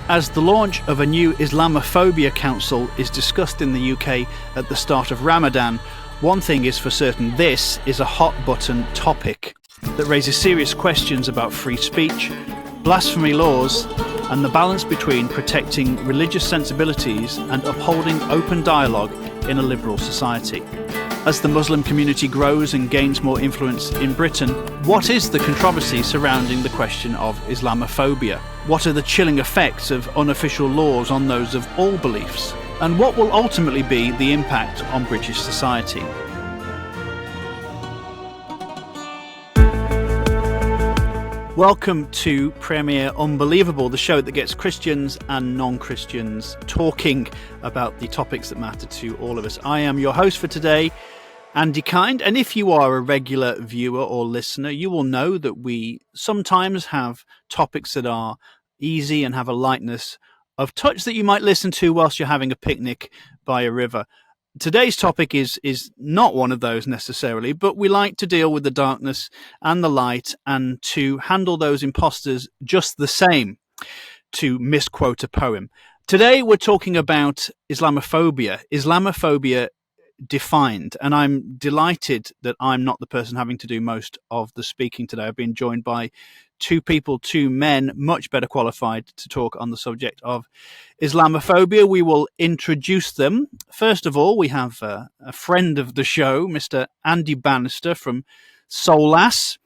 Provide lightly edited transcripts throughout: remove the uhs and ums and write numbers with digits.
As the launch of a new Islamophobia council is discussed in the UK at the start of Ramadan, one thing is for certain: this is a hot-button topic that raises serious questions about free speech, blasphemy laws, and the balance between protecting religious sensibilities and upholding open dialogue in a liberal society. As the Muslim community grows and gains more influence in Britain, what is the controversy surrounding the question of Islamophobia? What are the chilling effects of unofficial laws on those of all beliefs? And what will ultimately be the impact on British society? Welcome to Premier Unbelievable, the show that gets Christians and non-Christians talking about the topics that matter to all of us. I am your host for today, Andy Kind, and if you are a regular viewer or listener, you will know that we sometimes have topics that are easy and have a lightness of touch that you might listen to whilst you're having a picnic by a river. Today's topic is not one of those necessarily, but we like to deal with the darkness and the light and to handle those imposters just the same, to misquote a poem. Today we're talking about Islamophobia. Islamophobia defined, and I'm delighted that I'm not the person having to do most of the speaking today. I've been joined by two men, much better qualified to talk on the subject of Islamophobia. We will introduce them. First of all, we have a friend of the show, Mr. Andy Bannister from SOLAS.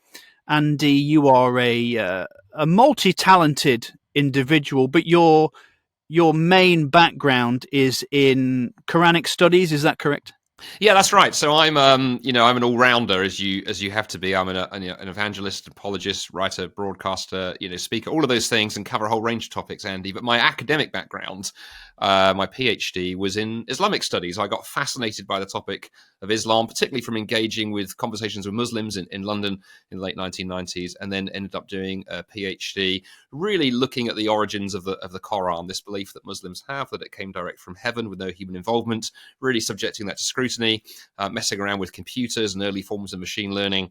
Andy, you are a multi-talented individual, but your main background is in Quranic studies. Is that correct? Yeah, that's right. So I'm I'm an all-rounder, as you have to be. I'm an evangelist, apologist, writer, broadcaster, speaker, all of those things, and cover a whole range of topics, Andy. But my academic background, my PhD, was in Islamic studies. I got fascinated by the topic of Islam, particularly from engaging with conversations with Muslims in London in the late 1990s, and then ended up doing a PhD, really looking at the origins of the Qur'an, this belief that Muslims have that it came direct from heaven with no human involvement, really subjecting that to scrutiny, messing around with computers and early forms of machine learning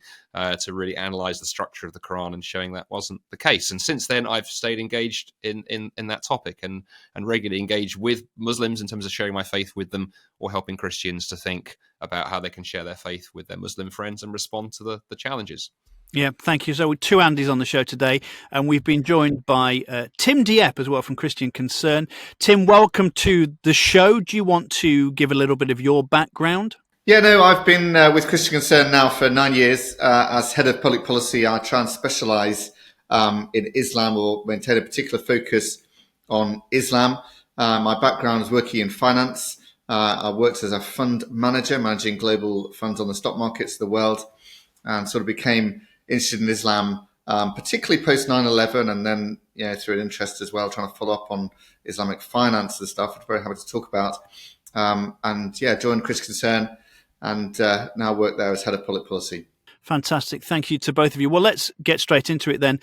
to really analyze the structure of the Quran and showing that wasn't the case. And since then, I've stayed engaged in that topic and regularly engaged with Muslims in terms of sharing my faith with them or helping Christians to think about how they can share their faith with their Muslim friends and respond to the challenges. Yeah, thank you. So two Andys on the show today, and we've been joined by Tim Dieppe as well from Christian Concern. Tim, welcome to the show. Do you want to give a little bit of your background? Yeah, no, I've been with Christian Concern now for 9 years. As head of public policy, I try and specialise in Islam or maintain a particular focus on Islam. My background is working in finance. I worked as a fund manager, managing global funds on the stock markets of the world, and sort of became interested in Islam, particularly post 9/11, and then through an interest as well, trying to follow up on Islamic finance and stuff, which I'm very happy to talk about. Joined Christian Concern and now work there as head of public policy. Fantastic. Thank you to both of you. Well, let's get straight into it then.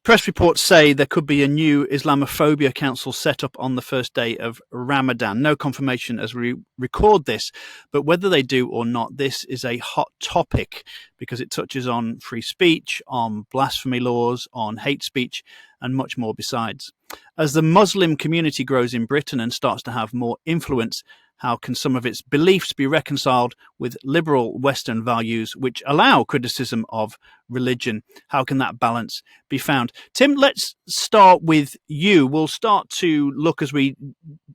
Press reports say there could be a new Islamophobia council set up on the first day of Ramadan. No confirmation as we record this, but whether they do or not, this is a hot topic because it touches on free speech, on blasphemy laws, on hate speech, and much more besides. As the Muslim community grows in Britain and starts to have more influence, how can some of its beliefs be reconciled with liberal Western values which allow criticism of religion? How can that balance be found? Tim, let's start with you. We'll start to look as we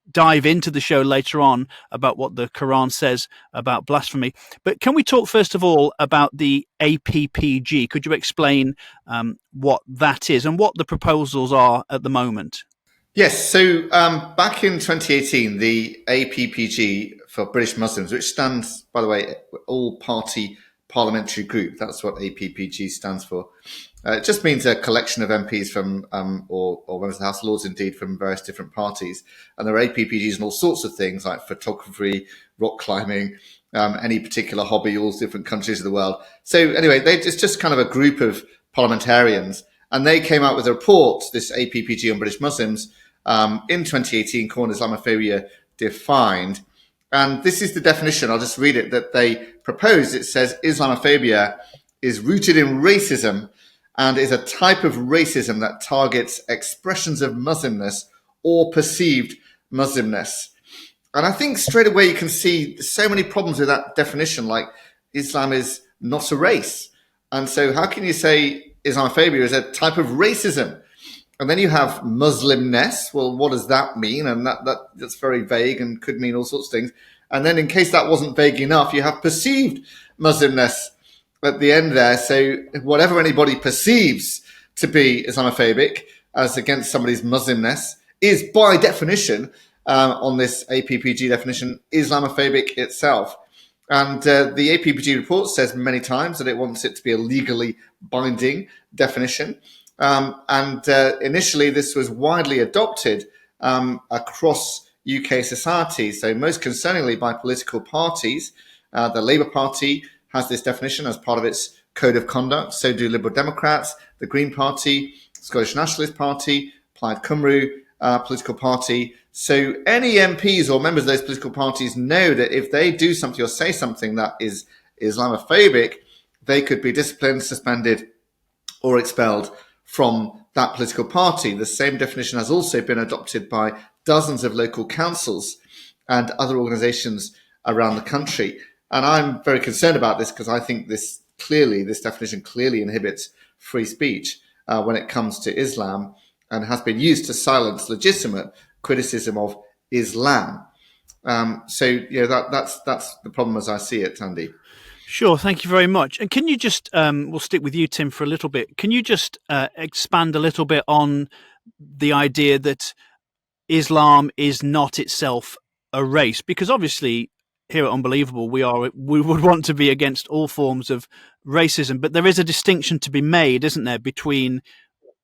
dive into the show later on about what the Quran says about blasphemy. But can we talk first of all about the APPG? Could you explain what that is and what the proposals are at the moment? Yes, so back in 2018, the APPG for British Muslims, which stands, by the way, All-Party Parliamentary Group, that's what APPG stands for. It just means a collection of MPs from, or members of the House of Lords indeed, from various different parties. And there are APPGs in all sorts of things like photography, rock climbing, any particular hobby, all different countries of the world. So anyway, it's just kind of a group of parliamentarians. And they came out with a report, this APPG on British Muslims, in 2018 called Islamophobia Defined. And this is the definition, I'll just read it, that they proposed. It says Islamophobia is rooted in racism and is a type of racism that targets expressions of Muslimness or perceived Muslimness. And I think straight away you can see so many problems with that definition, like Islam is not a race. And so how can you say Islamophobia is a type of racism? And then you have Muslimness. Well, what does that mean? And that's very vague and could mean all sorts of things. And then in case that wasn't vague enough, you have perceived Muslimness at the end there. So whatever anybody perceives to be Islamophobic as against somebody's Muslimness is by definition, on this APPG definition, Islamophobic itself. And the APPG report says many times that it wants it to be a legally binding definition. Initially, this was widely adopted across UK society. So most concerningly by political parties. The Labour Party has this definition as part of its code of conduct. So do Liberal Democrats, the Green Party, Scottish Nationalist Party, Plaid Cymru political party. So any MPs or members of those political parties know that if they do something or say something that is Islamophobic, they could be disciplined, suspended, or expelled from that political party. The same definition has also been adopted by dozens of local councils and other organisations around the country. And I'm very concerned about this because I think this definition clearly inhibits free speech when it comes to Islam, and has been used to silence legitimate criticism of Islam. That's the problem as I see it, Andy. Sure, thank you very much. And can you just, we'll stick with you, Tim, for a little bit. Can you just expand a little bit on the idea that Islam is not itself a race? Because obviously here at Unbelievable, we would want to be against all forms of racism, but there is a distinction to be made, isn't there, between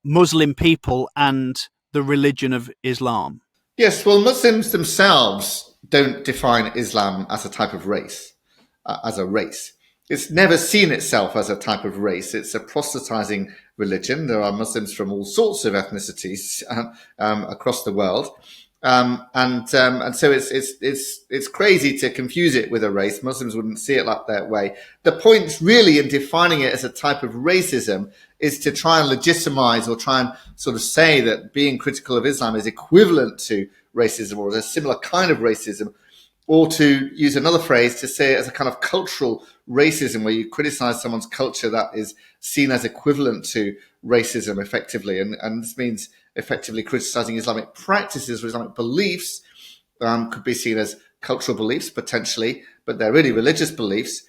Muslim people and the religion of Islam? Yes, well, Muslims themselves don't define Islam as a type of race, as a race. It's never seen itself as a type of race. It's a proselytizing religion. There are Muslims from all sorts of ethnicities across the world. And so it's crazy to confuse it with a race. Muslims wouldn't see it like that way. The point really in defining it as a type of racism is to try and legitimize or try and sort of say that being critical of Islam is equivalent to racism or is a similar kind of racism, or to use another phrase to say it as a kind of cultural racism where you criticize someone's culture that is seen as equivalent to racism effectively. And this means effectively criticizing Islamic practices or Islamic beliefs could be seen as cultural beliefs potentially, but they're really religious beliefs.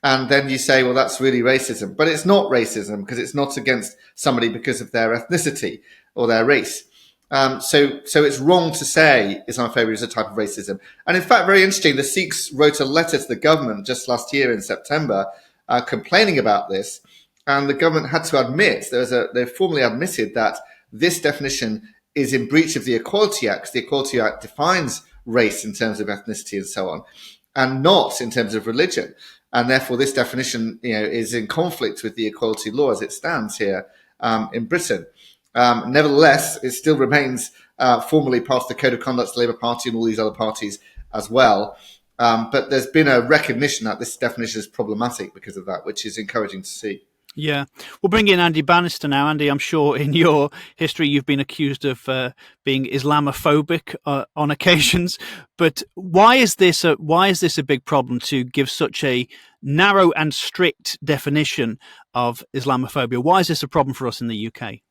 And then you say, well, that's really racism. But it's not racism because it's not against somebody because of their ethnicity or their race. So it's wrong to say Islamophobia is a type of racism. And in fact, very interesting, the Sikhs wrote a letter to the government just last year in September complaining about this. And the government had to admit, they formally admitted that this definition is in breach of the Equality Act. The Equality Act defines race in terms of ethnicity and so on, and not in terms of religion. And therefore, this definition, is in conflict with the equality law as it stands here in Britain. Nevertheless, it still remains formally part of the Code of Conduct of the Labour Party and all these other parties as well. But there's been a recognition that this definition is problematic because of that, which is encouraging to see. Yeah. We'll bring in Andy Bannister now. Andy, I'm sure in your history you've been accused of being Islamophobic on occasions. But why is this a big problem to give such a narrow and strict definition of Islamophobia? Why is this a problem for us in the UK?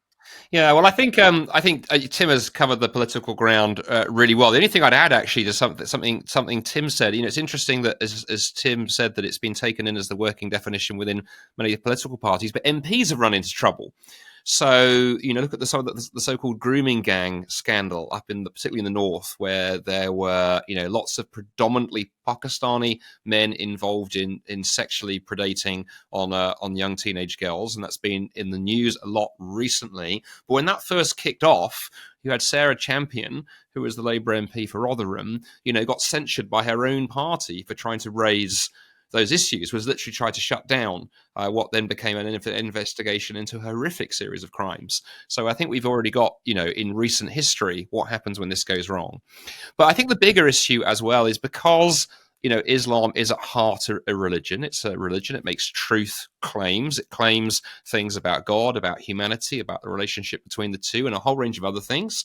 Yeah, well, I think Tim has covered the political ground really well. The only thing I'd add, actually, to something Tim said, it's interesting that as Tim said that it's been taken in as the working definition within many political parties, but MPs have run into trouble. So, look at the so-called grooming gang scandal up particularly in the north, where there were, lots of predominantly Pakistani men involved in sexually predating on young teenage girls, and that's been in the news a lot recently. But when that first kicked off, you had Sarah Champion, who was the Labour MP for Rotherham, got censured by her own party for trying to raise those issues, was literally tried to shut down what then became an investigation into a horrific series of crimes. So I think we've already got, in recent history, what happens when this goes wrong. But I think the bigger issue as well is because Islam is at heart a religion. It's a religion. It makes truth claims. It claims things about God, about humanity, about the relationship between the two, and a whole range of other things.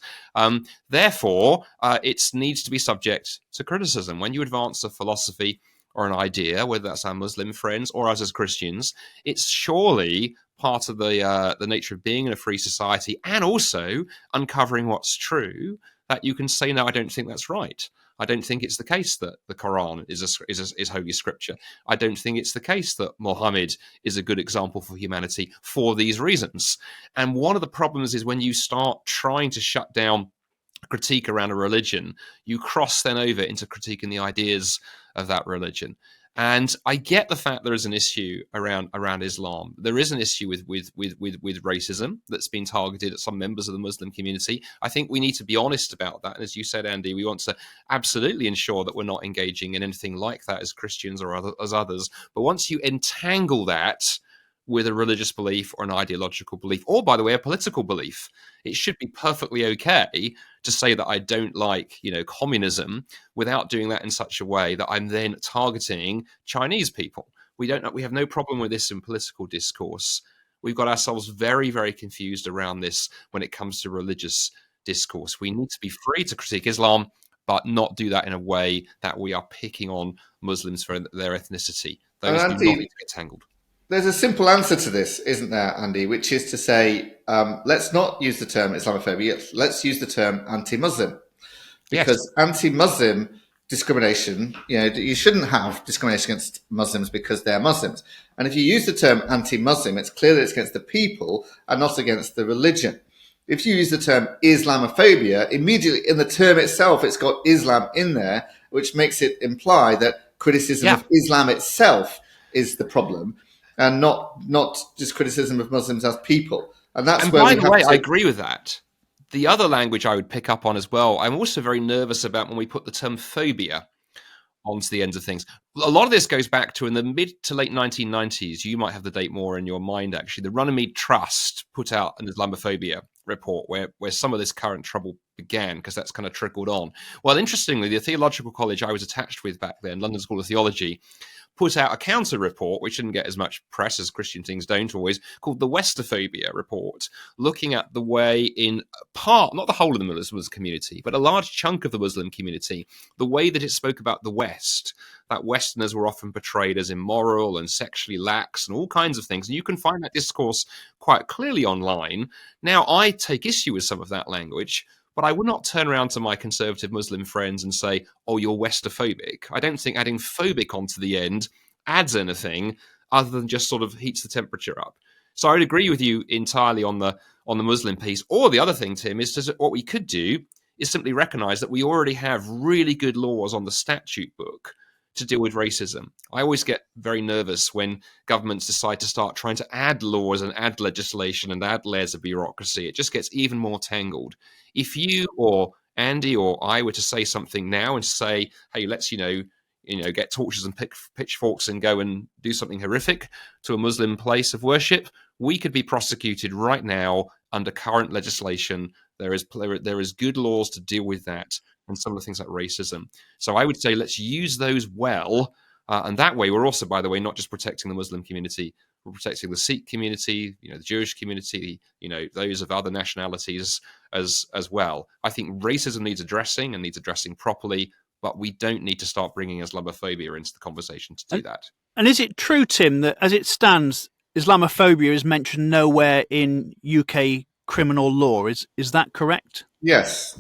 Therefore, it needs to be subject to criticism. When you advance a philosophy or an idea, whether that's our Muslim friends or us as Christians, it's surely part of the nature of being in a free society, and also uncovering what's true, that you can say, no, I don't think that's right. I don't think it's the case that the Qur'an is holy scripture. I don't think it's the case that Muhammad is a good example for humanity for these reasons. And one of the problems is when you start trying to shut down critique around a religion, you cross then over into critiquing the ideas of that religion. And I get the fact there is an issue around Islam. There is an issue with racism that's been targeted at some members of the Muslim community. I think we need to be honest about that. And as you said, Andy, we want to absolutely ensure that we're not engaging in anything like that as Christians or as others. But once you entangle that with a religious belief or an ideological belief, or, by the way, a political belief, it should be perfectly okay to say that I don't like, communism, without doing that in such a way that I'm then targeting Chinese people. We have no problem with this in political discourse. We've got ourselves very, very confused around this when it comes to religious discourse. We need to be free to critique Islam, but not do that in a way that we are picking on Muslims for their ethnicity. Those do not need to get tangled. There's a simple answer to this, isn't there, Andy, which is to say, let's not use the term Islamophobia, let's use the term anti-Muslim. Because anti-Muslim discrimination, you shouldn't have discrimination against Muslims because they're Muslims. And if you use the term anti-Muslim, it's clear that it's against the people and not against the religion. If you use the term Islamophobia, immediately in the term itself, it's got Islam in there, which makes it imply that criticism of Islam itself is the problem, and not just criticism of Muslims as people. And that's where, by the way, I agree with that. The other language I would pick up on as well, I'm also very nervous about when we put the term phobia onto the ends of things. A lot of this goes back to in the mid to late 1990s. You might have the date more in your mind, actually. The Runnymede Trust put out an Islamophobia report where some of this current trouble began, because that's kind of trickled on. Well, interestingly, the theological college I was attached with back then, London School of Theology, put out a counter report, which didn't get as much press as Christian things don't always, called the Westophobia report, looking at the way in part, not the whole of the Muslim community, but a large chunk of the Muslim community, the way that it spoke about the West, that Westerners were often portrayed as immoral and sexually lax and all kinds of things. And you can find that discourse quite clearly online. Now, I take issue with some of that language, but I would not turn around to my conservative Muslim friends and say, oh, you're Westophobic. I don't think adding phobic onto the end adds anything other than just sort of heats the temperature up. So I would agree with you entirely on the Muslim piece. Or the other thing, Tim, is what we could do is simply recognize that we already have really good laws on the statute book to deal with racism. I always get very nervous when governments decide to start trying to add laws and add legislation and add layers of bureaucracy. It just gets even more tangled. If you or Andy or I were to say something now and say, hey, let's, get torches and pitchforks and go and do something horrific to a Muslim place of worship, we could be prosecuted right now under current legislation. There is good laws to deal with that and some of the things like racism. So I would say let's use those well. And that way, we're also, by the way, not just protecting the Muslim community, we're protecting the Sikh community, the Jewish community, those of other nationalities as well. I think racism needs addressing and needs addressing properly, but we don't need to start bringing Islamophobia into the conversation to do that. And is it true, Tim, that as it stands, Islamophobia is mentioned nowhere in UK criminal law? Is that correct? Yes,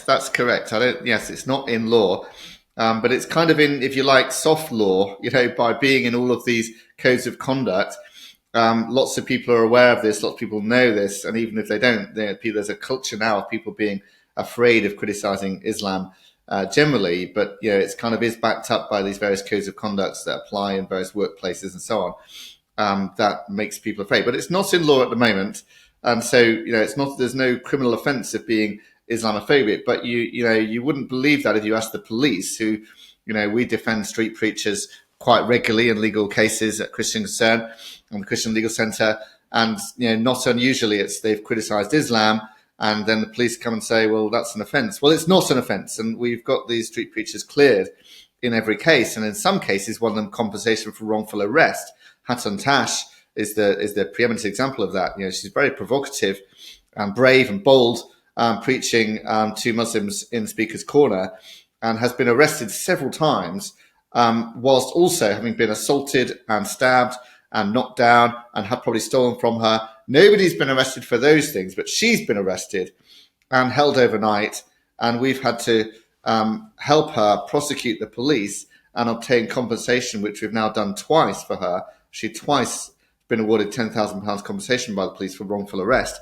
that's correct. Yes, it's not in law, but it's kind of in, if you like, soft law. By being in all of these codes of conduct, lots of people are aware of this. Lots of people know this, and even if they don't, there's a culture now of people being afraid of criticizing Islam generally. But it's kind of is backed up by these various codes of conduct that apply in various workplaces and so on. That makes people afraid, but it's not in law at the moment. And so, it's not, there's no criminal offence of being Islamophobic, but you wouldn't believe that if you asked the police, who, we defend street preachers quite regularly in legal cases at Christian Concern and the Christian Legal Centre. And, not unusually they've criticised Islam, and then the police come and say, well, that's an offence. Well, it's not an offence. And we've got these street preachers cleared in every case, and in some cases, one of them compensation for wrongful arrest. Hatun Tash is the preeminent example of that. She's very provocative and brave and bold, preaching to Muslims in Speaker's Corner, and has been arrested several times, whilst also having been assaulted and stabbed and knocked down and had probably stolen from her. Nobody's been arrested for those things, but she's been arrested and held overnight, and we've had to help her prosecute the police and obtain compensation, which we've now done twice for her. She twice been awarded £10,000 compensation by the police for wrongful arrest,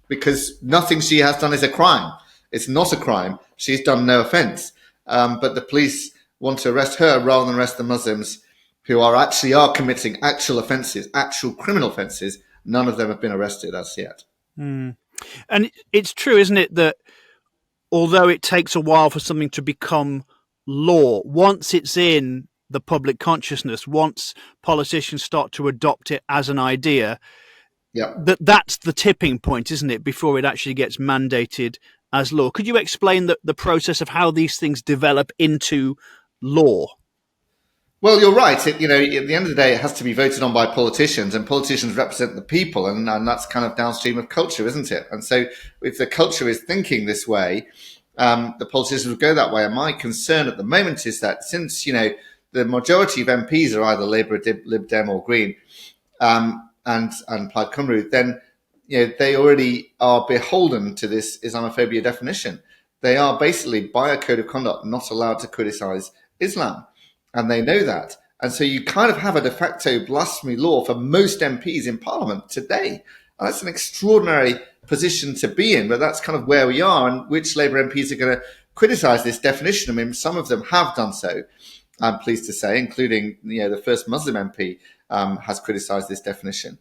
because nothing she has done is a crime. It's not a crime. She's done no offence. But the police want to arrest her rather than arrest the Muslims who are committing actual offences, actual criminal offences. None of them have been arrested as yet. Mm. And it's true, isn't it, that although it takes a while for something to become law, once it's in the public consciousness, once politicians start to adopt it as an idea, that's the tipping point, isn't it, before it actually gets mandated as law. Could you explain the process of how these things develop into law? Well, you're right. At the end of the day, it has to be voted on by politicians, and politicians represent the people, and that's kind of downstream of culture, isn't it? And so if the culture is thinking this way, the politicians will go that way. And my concern at the moment is that since, the majority of MPs are either Labour, Lib Dem or Green, and Plaid Cymru, then they already are beholden to this Islamophobia definition. They are basically, by a code of conduct, not allowed to criticise Islam. And they know that. And so you kind of have a de facto blasphemy law for most MPs in Parliament today. And that's an extraordinary position to be in, but that's kind of where we are. And which Labour MPs are going to criticise this definition? I mean, some of them have done so, I'm pleased to say, including the first Muslim MP has criticised this definition.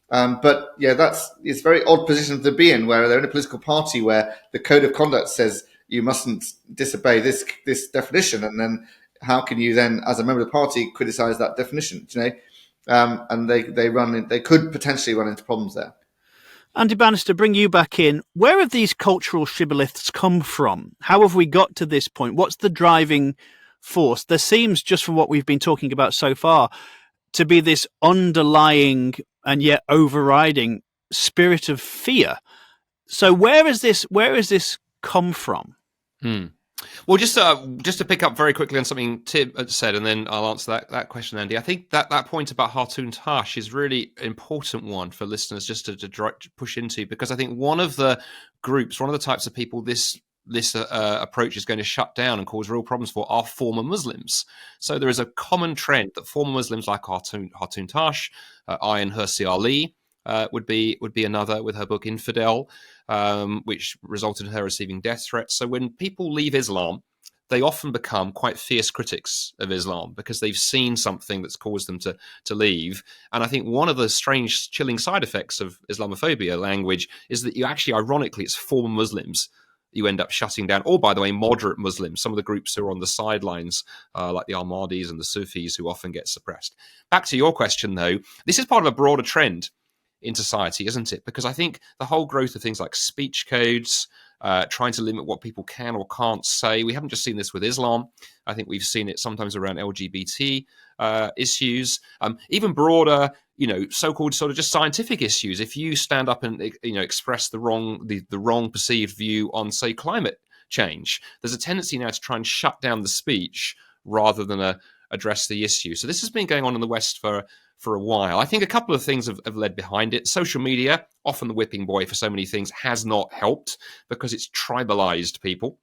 But it's a very odd position to be in, where they're in a political party where the code of conduct says you mustn't disobey this definition, and then how can you then, as a member of the party, criticise that definition? And they could potentially run into problems there. Andy Bannister, bring you back in. Where have these cultural shibboleths come from? How have we got to this point? What's the driving force? There seems, just from what we've been talking about so far, to be this underlying and yet overriding spirit of fear. So where is this come from? Well, just to pick up very quickly on something Tim said, and then I'll answer that question, Andy. I think that point about Hatun Tash is really an important one for listeners just to push into, because I think one of the types of people this approach is going to shut down and cause real problems for are former Muslims. So there is a common trend that former Muslims like Hatun Tash, Ayan Hirsi Ali, would be another, with her book Infidel, which resulted in her receiving death threats. So when people leave Islam, they often become quite fierce critics of Islam because they've seen something that's caused them to leave. And I think one of the strange, chilling side effects of Islamophobia language is that you actually, ironically, it's former Muslims you end up shutting down, or, by the way, moderate Muslims, some of the groups who are on the sidelines, like the Ahmadis and the Sufis, who often get suppressed. Back to your question, though, this is part of a broader trend in society, isn't it? Because I think the whole growth of things like speech codes, trying to limit what people can or can't say. We haven't just seen this with Islam. I think we've seen it sometimes around LGBT issues, even broader, so-called sort of just scientific issues. If you stand up and express the wrong perceived view on, say, climate change, there's a tendency now to try and shut down the speech rather than address the issue. So this has been going on in the West for a while. I think a couple of things have led behind it. Social media, often the whipping boy for so many things, has not helped because it's tribalized people.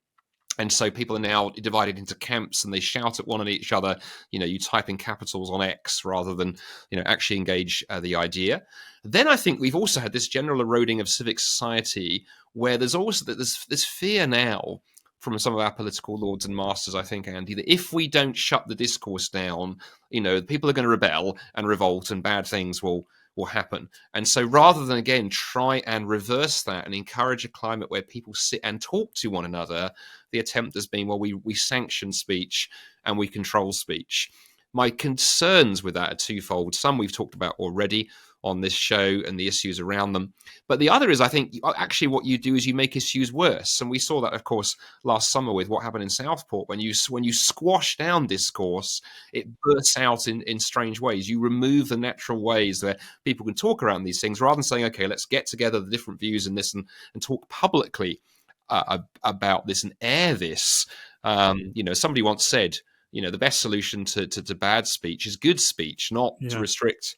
And so people are now divided into camps and they shout at one and each other. You type in capitals on X rather than, actually engage the idea. Then I think we've also had this general eroding of civic society where there's also this fear now from some of our political lords and masters, I think, Andy, that if we don't shut the discourse down, people are going to rebel and revolt and bad things will happen. And so rather than, again, try and reverse that and encourage a climate where people sit and talk to one another, the attempt has been, well, we sanction speech and we control speech. My concerns with that are twofold. Some we've talked about already. on this show and the issues around them. But the other is, I think, actually what you do is you make issues worse. And we saw that, of course, last summer with what happened in Southport. When you squash down discourse, it bursts out in strange ways. You remove the natural ways that people can talk around these things, rather than saying, okay, let's get together the different views in this and talk publicly about this and air this. Somebody once said, the best solution to bad speech is good speech, not to restrict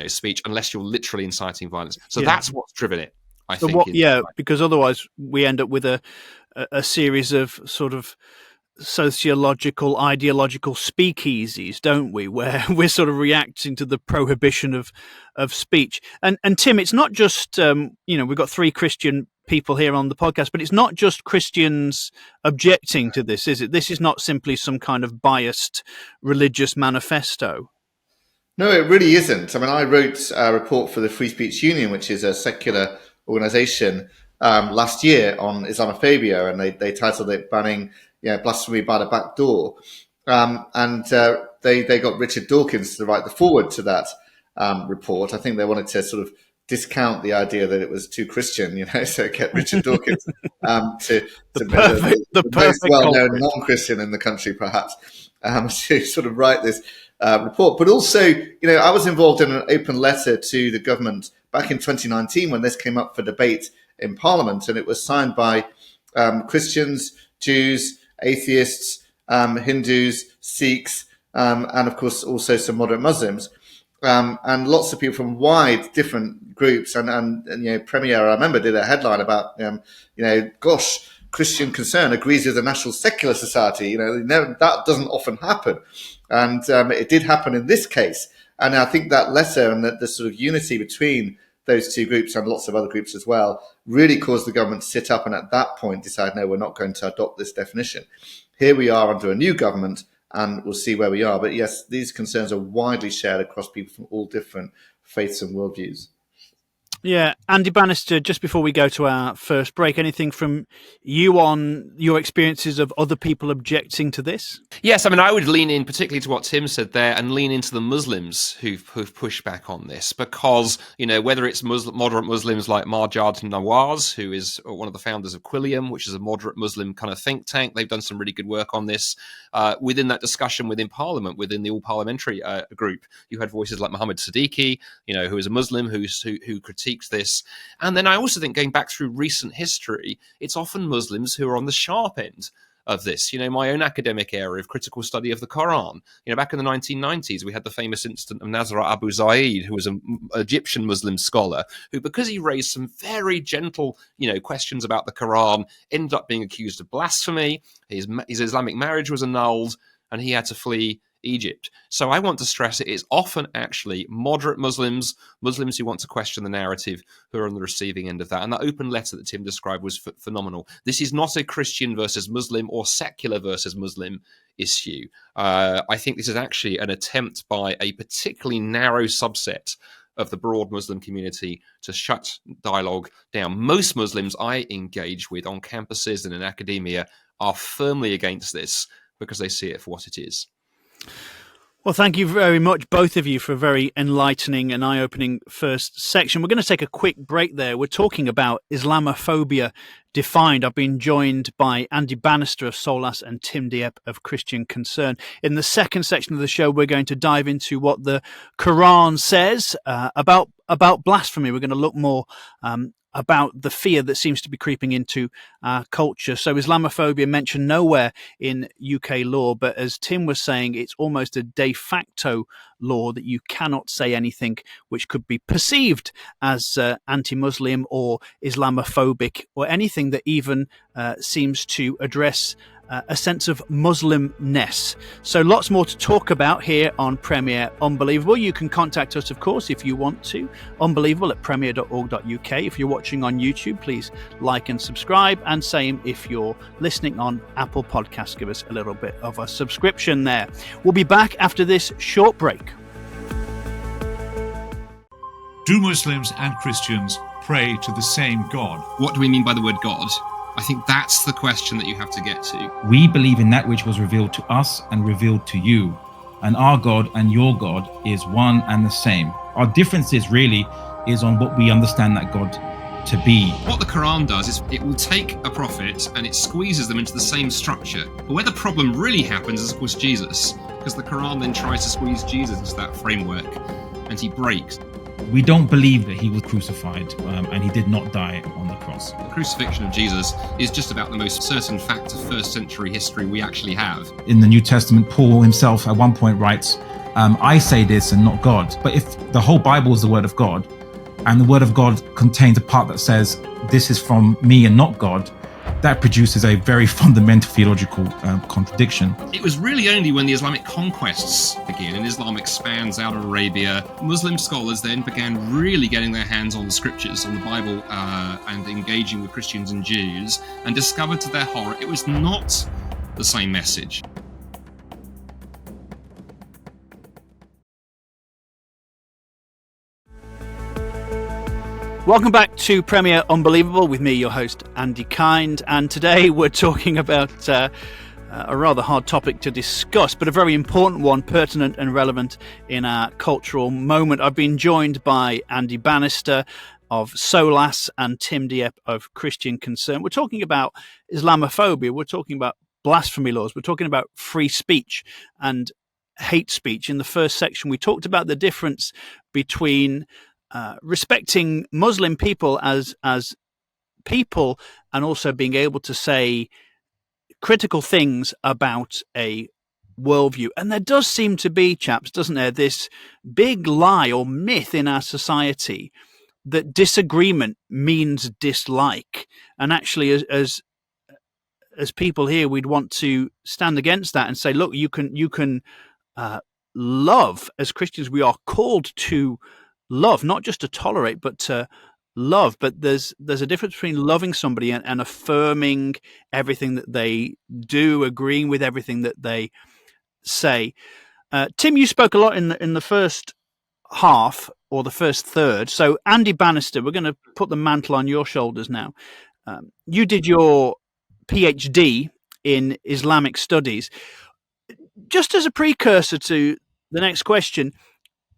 speech unless you're literally inciting violence. So that's what's driven it, I think. Because otherwise we end up with a series of sort of sociological, ideological speakeasies, don't we, where we're sort of reacting to the prohibition of speech. And Tim, it's not just, we've got 3 Christian people here on the podcast, but it's not just Christians objecting to this, is it? This is not simply some kind of biased religious manifesto. No, it really isn't. I mean, I wrote a report for the Free Speech Union, which is a secular organisation, last year on Islamophobia, and they titled it "Banning Blasphemy by the Back Door." They got Richard Dawkins to write the foreword to that report. I think they wanted to sort of discount the idea that it was too Christian, so get Richard Dawkins to the most well-known non-Christian in the country, perhaps, to sort of write this report. But also, I was involved in an open letter to the government back in 2019 when this came up for debate in Parliament, and it was signed by Christians, Jews, atheists, Hindus, Sikhs, and of course also some moderate Muslims, and lots of people from wide different groups. And Premier, I remember, did a headline about gosh, Christian Concern agrees with the National Secular Society. That doesn't often happen, and it did happen in this case. And I think that letter and the sort of unity between those two groups and lots of other groups as well really caused the government to sit up and at that point decide, no, we're not going to adopt this definition. Here we are under a new government, and we'll see where we are. But yes, these concerns are widely shared across people from all different faiths and worldviews. Yeah, Andy Bannister, just before we go to our first break, anything from you on your experiences of other people objecting to this? Yes, I mean, I would lean in particularly to what Tim said there and lean into the Muslims who've pushed back on this, because, whether it's moderate Muslims like Marjad Nawaz, who is one of the founders of Quilliam, which is a moderate Muslim kind of think tank, they've done some really good work on this. Within that discussion within Parliament, within the all-parliamentary group, you had voices like Muhammad Siddiqui, who is a Muslim who critiques this. And then I also think, going back through recent history, it's often Muslims who are on the sharp end of this. My own academic area of critical study of the Qur'an. Back in the 1990s, we had the famous incident of Nazra Abu Zaid, who was an Egyptian Muslim scholar, who, because he raised some very gentle, questions about the Qur'an, ended up being accused of blasphemy. His Islamic marriage was annulled, and he had to flee Egypt. So I want to stress it is often actually moderate Muslims who want to question the narrative, who are on the receiving end of that. And that open letter that Tim described was phenomenal. This is not a Christian versus Muslim or secular versus Muslim issue. I think this is actually an attempt by a particularly narrow subset of the broad Muslim community to shut dialogue down. Most Muslims I engage with on campuses and in academia are firmly against this because they see it for what it is. Well, thank you very much, both of you, for a very enlightening and eye-opening first section. We're going to take a quick break there. We're talking about Islamophobia defined. I've been joined by Andy Bannister of Solas and Tim Dieppe of Christian Concern. In the second section of the show, we're going to dive into what the Qur'an says about blasphemy. We're going to look more about the fear that seems to be creeping into our culture. So Islamophobia mentioned nowhere in UK law, but as Tim was saying, it's almost a de facto law that you cannot say anything which could be perceived as anti-Muslim or Islamophobic, or anything that even seems to address a sense of Muslimness. So lots more to talk about here on Premier Unbelievable. You can contact us, of course, if you want to. Unbelievable@premier.org.uk. If you're watching on YouTube, please like and subscribe. And same if you're listening on Apple Podcasts, give us a little bit of a subscription there. We'll be back after this short break. Do Muslims and Christians pray to the same God? What do we mean by the word God? I think that's the question that you have to get to. We believe in that which was revealed to us and revealed to you, and our God and your God is one and the same. Our differences really is on what we understand that God to be. What the Qur'an does is it will take a prophet and it squeezes them into the same structure. But where the problem really happens is, of course, Jesus, because the Qur'an then tries to squeeze Jesus into that framework, and he breaks. We don't believe that he was crucified and he did not die on the cross. The crucifixion of Jesus is just about the most certain fact of first century history we actually have. In the New Testament, Paul himself at one point writes, I say this and not God. But if the whole Bible is the word of God, and the word of God contains a part that says, this is from me and not God, that produces a very fundamental theological contradiction. It was really only when the Islamic conquests began and Islam expands out of Arabia, Muslim scholars then began really getting their hands on the scriptures, on the Bible, and engaging with Christians and Jews, and discovered to their horror it was not the same message. Welcome back to Premier Unbelievable with me, your host, Andy Kind. And today we're talking about a rather hard topic to discuss, but a very important one, pertinent and relevant in our cultural moment. I've been joined by Andy Bannister of Solas and Tim Dieppe of Christian Concern. We're talking about Islamophobia. We're talking about blasphemy laws. We're talking about free speech and hate speech. In the first section, we talked about the difference between respecting Muslim people as people and also being able to say critical things about a worldview. And there does seem to be, chaps, doesn't there, this big lie or myth in our society that disagreement means dislike. And actually, as people here, we'd want to stand against that and say, look, you can love. As Christians, we are called to love, not just to tolerate, but to love. But there's a difference between loving somebody and affirming everything that they do, agreeing with everything that they say. Tim, you spoke a lot in the first half or the first third. So Andy Bannister, we're going to put the mantle on your shoulders now. You did your PhD in Islamic studies. Just as a precursor to the next question,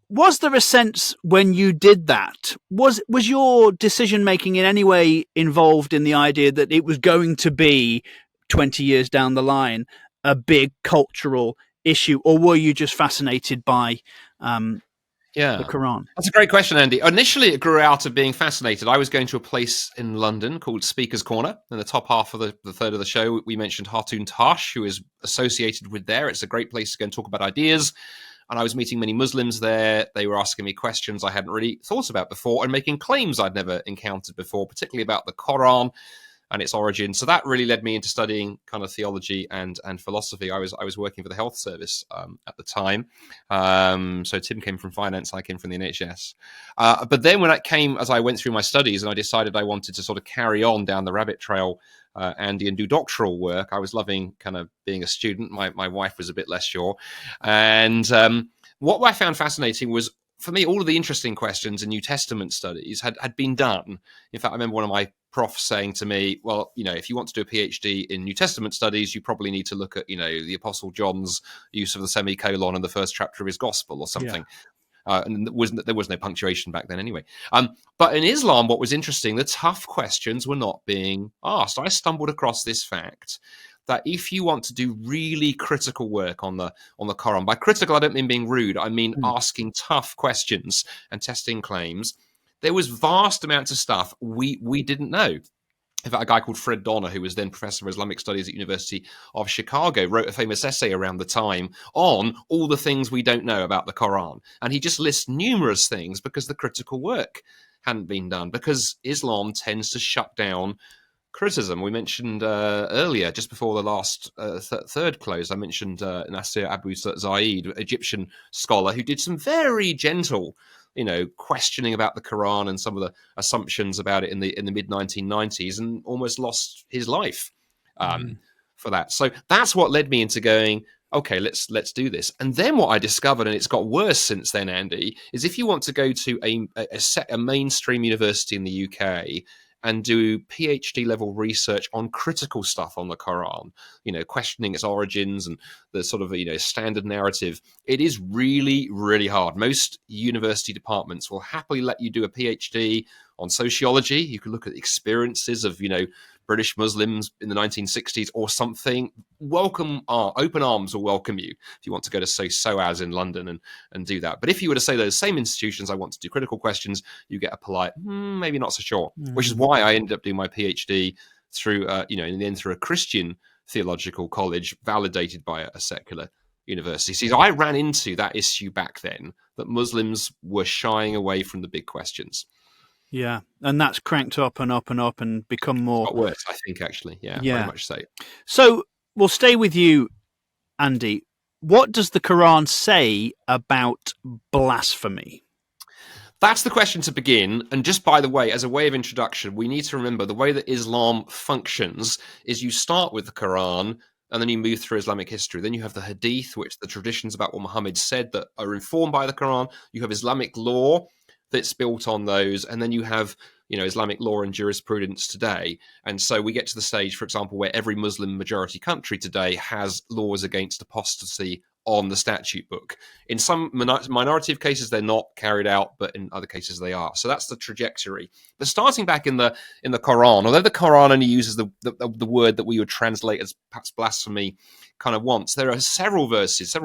was there a sense when you did that, was your decision making in any way involved in the idea that it was going to be 20 years down the line a big cultural issue, or were you just fascinated by the Quran? That's a great question, Andy. Initially, it grew out of being fascinated. I was going to a place in London called Speaker's Corner. In the top half of the third of the show, we mentioned Hartoon Tash, who is associated with there. It's a great place to go and talk about ideas. And I was meeting many Muslims there. They were asking me questions I hadn't really thought about before and making claims I'd never encountered before, particularly about the Qur'an and its origin. So that really led me into studying kind of theology and philosophy. I was working for the health service at the time. So Tim came from finance, I came from the NHS. But then when as I went through my studies and I decided I wanted to sort of carry on down the rabbit trail, Andy, and do doctoral work, I was loving kind of being a student. My wife was a bit less sure. And what I found fascinating was, for me, all of the interesting questions in New Testament studies had been done. In fact, I remember one of my profs saying to me, well, if you want to do a PhD in New Testament studies, you probably need to look at, the Apostle John's use of the semicolon in the first chapter of his gospel or something. Yeah. And there was no punctuation back then anyway. But in Islam, what was interesting, the tough questions were not being asked. I stumbled across this fact that if you want to do really critical work on the Quran, by critical I don't mean being rude, I mean asking tough questions and testing claims, there was vast amounts of stuff we didn't know. In fact, a guy called Fred Donner, who was then professor of Islamic studies at University of Chicago, wrote a famous essay around the time on all the things we don't know about the Quran. And he just lists numerous things because the critical work hadn't been done, because Islam tends to shut down criticism. We mentioned earlier, just before the last third close, I mentioned Nasir Abu Zaid, Egyptian scholar, who did some very gentle questioning about the Quran and some of the assumptions about it in the mid-1990s, and almost lost his life for that. So that's what led me into going, okay, let's do this. And then what I discovered, and it's got worse since then, Andy, is if you want to go to a mainstream university in the UK and do PhD level research on critical stuff on the Quran, questioning its origins and the sort of, standard narrative, it is really, really hard. Most university departments will happily let you do a PhD on sociology. You can look at experiences of, British Muslims in the 1960s or something. Open arms will welcome you if you want to go to, say, SOAS in London and do that. But if you were to say those same institutions, I want to do critical questions, you get a polite, maybe not so sure, which is why I ended up doing my PhD through, in the end, through a Christian theological college validated by a secular university. So I ran into that issue back then, that Muslims were shying away from the big questions. Yeah, and that's cranked up and up and up and become more... Got worse, I think, actually. Yeah, very much so. So we'll stay with you, Andy. What does the Quran say about blasphemy? That's the question to begin. And just by the way, as a way of introduction, we need to remember the way that Islam functions is you start with the Quran and then you move through Islamic history. Then you have the Hadith, which the traditions about what Muhammad said that are informed by the Quran. You have Islamic law that's built on those, and then you have Islamic law and jurisprudence today. And so we get to the stage, for example, where every Muslim majority country today has laws against apostasy on the statute book. In some minority of cases they're not carried out, but in other cases they are. So that's the trajectory. But starting back in the Quran, although the Quran only uses the word that we would translate as perhaps blasphemy kind of once, there are several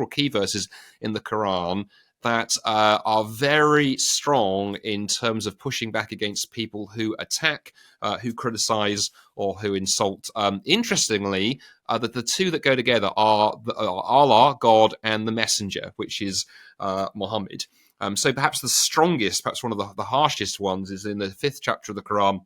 key verses in the Quran that are very strong in terms of pushing back against people who attack, who criticize, or who insult. Interestingly, the two that go together are Allah, God, and the Messenger, which is Muhammad. So perhaps the strongest, perhaps one of the harshest ones is in the 5th chapter of the Quran,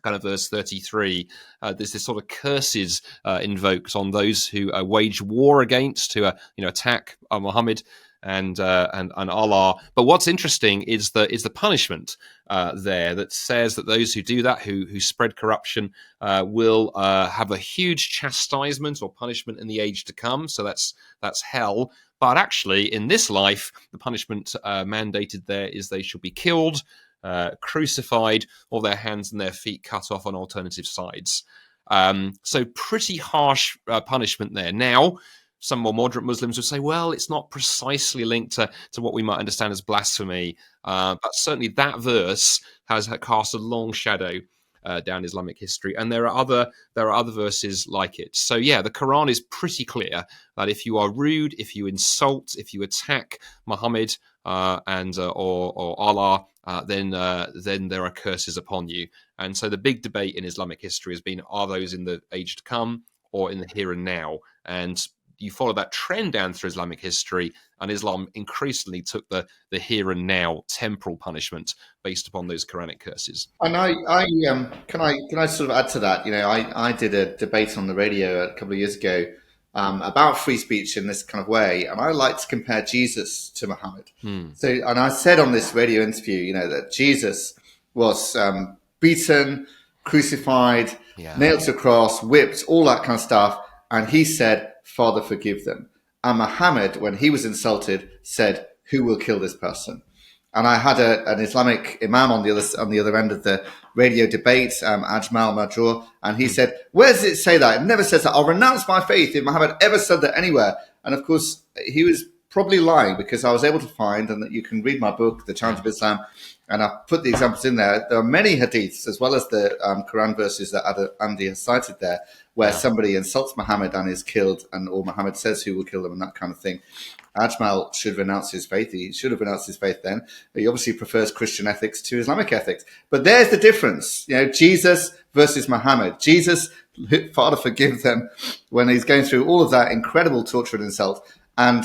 kind of verse 33. There's this sort of curses invoked on those who wage war against, who attack Muhammad and Allah. But what's interesting is the punishment there that says that those who do that, who spread corruption, will have a huge chastisement or punishment in the age to come. So that's hell. But actually, in this life, the punishment mandated there is they shall be killed, crucified, or their hands and their feet cut off on alternative sides. So pretty harsh punishment there. Now, some more moderate Muslims would say, well, it's not precisely linked to what we might understand as blasphemy, but certainly that verse has cast a long shadow down Islamic history, and there are other verses like it. So yeah, the Quran is pretty clear that if you are rude, if you insult, if you attack Muhammad or Allah, then there are curses upon you. And so the big debate in Islamic history has been: are those in the age to come or in the here and now? And you follow that trend down through Islamic history, and Islam increasingly took the here and now temporal punishment based upon those Quranic curses. And can I sort of add to that? I did a debate on the radio a couple of years ago about free speech in this kind of way, and I like to compare Jesus to Muhammad. So, and I said on this radio interview, that Jesus was beaten, crucified, nailed to a cross, whipped, all that kind of stuff, and he said, "Father, forgive them." And Muhammad, when he was insulted, said, "Who will kill this person?" And I had an Islamic imam on the other end of the radio debate, Ajmal Majroor, and he said, "Where does it say that? It never says that. I'll renounce my faith if Muhammad ever said that anywhere." And of course, he was probably lying, because I was able to find, and that you can read my book, The Challenge of Islam, and I've put the examples in there. There are many hadiths, as well as the Quran verses that Andy has cited there, where somebody insults Muhammad and is killed, or Muhammad says who will kill them, and that kind of thing. Ajmal should renounce his faith. He should have renounced his faith then. He obviously prefers Christian ethics to Islamic ethics. But there's the difference. Jesus versus Muhammad. Jesus, Father, forgive them, when he's going through all of that incredible torture and insult, and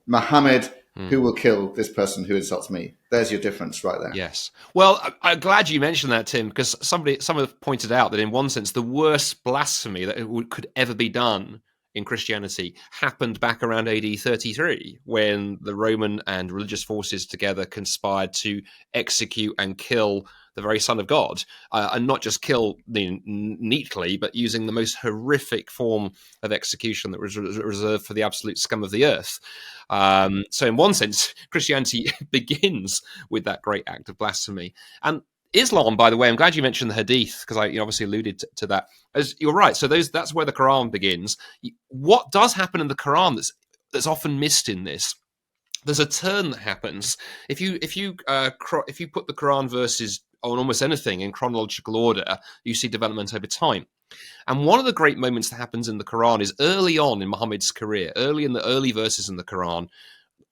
Muhammad, who will kill this person who insults me. There's your difference right there. Yes. Well, I'm glad you mentioned that, Tim, because someone pointed out that in one sense, the worst blasphemy that could ever be done in Christianity happened back around AD 33, when the Roman and religious forces together conspired to execute and kill the very Son of God, and not just kill neatly, but using the most horrific form of execution that was reserved for the absolute scum of the earth. So in one sense, Christianity begins with that great act of blasphemy. And Islam, by the way, I'm glad you mentioned the Hadith, because I obviously alluded to that. As you're right, so that's where the Quran begins. What does happen in the Quran that's often missed in this? There's a turn that happens if you put the Quran verses on almost anything in chronological order. You see development over time. And one of the great moments that happens in the Quran is early on in Muhammad's career, early in the early verses in the Quran.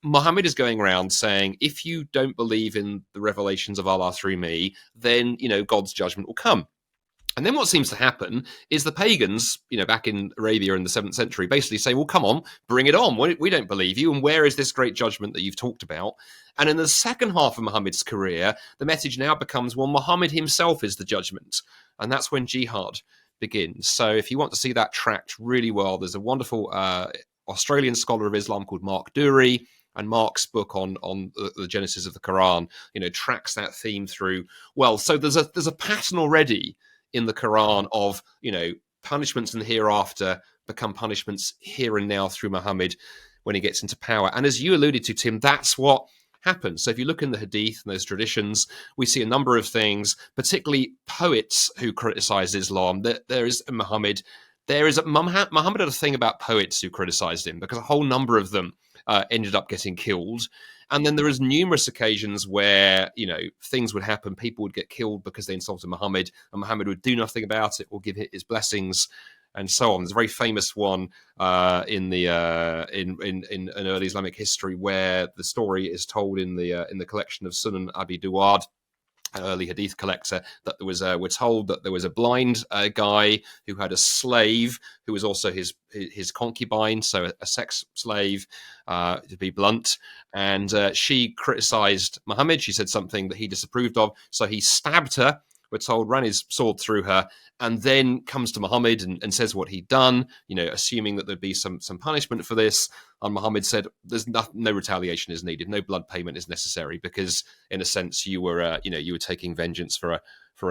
Muhammad is going around saying, if you don't believe in the revelations of Allah through me, then, God's judgment will come. And then what seems to happen is the pagans, back in Arabia in the 7th century, basically say, well, come on, bring it on. We don't believe you. And where is this great judgment that you've talked about? And in the second half of Muhammad's career, the message now becomes, well, Muhammad himself is the judgment. And that's when jihad begins. So if you want to see that tracked really well, there's a wonderful Australian scholar of Islam called Mark Dury, and Mark's book on the genesis of the Quran, tracks that theme through. Well, so there's a pattern already in the Quran of, punishments in the hereafter become punishments here and now through Muhammad when he gets into power. And as you alluded to, Tim, that's what happens. So if you look in the Hadith and those traditions, we see a number of things, particularly poets who criticize Islam. There is Muhammad. Muhammad had a thing about poets who criticized him, because a whole number of them ended up getting killed. And then there is numerous occasions where, things would happen. People would get killed because they insulted Muhammad, and Muhammad would do nothing about it or give his blessings, and so on. There's a very famous one in an early Islamic history where the story is told in the collection of Sunan Abi Duwad, an early hadith collector, that there was we're told that there was a blind guy who had a slave who was also his concubine, so a sex slave, to be blunt, and she criticized Muhammad. She said something that he disapproved of, so he stabbed her, we're told, ran his sword through her, and then comes to Muhammad and says what he'd done, assuming that there'd be some punishment for this. And Muhammad said, "There's no retaliation is needed, no blood payment is necessary, because in a sense you were taking vengeance for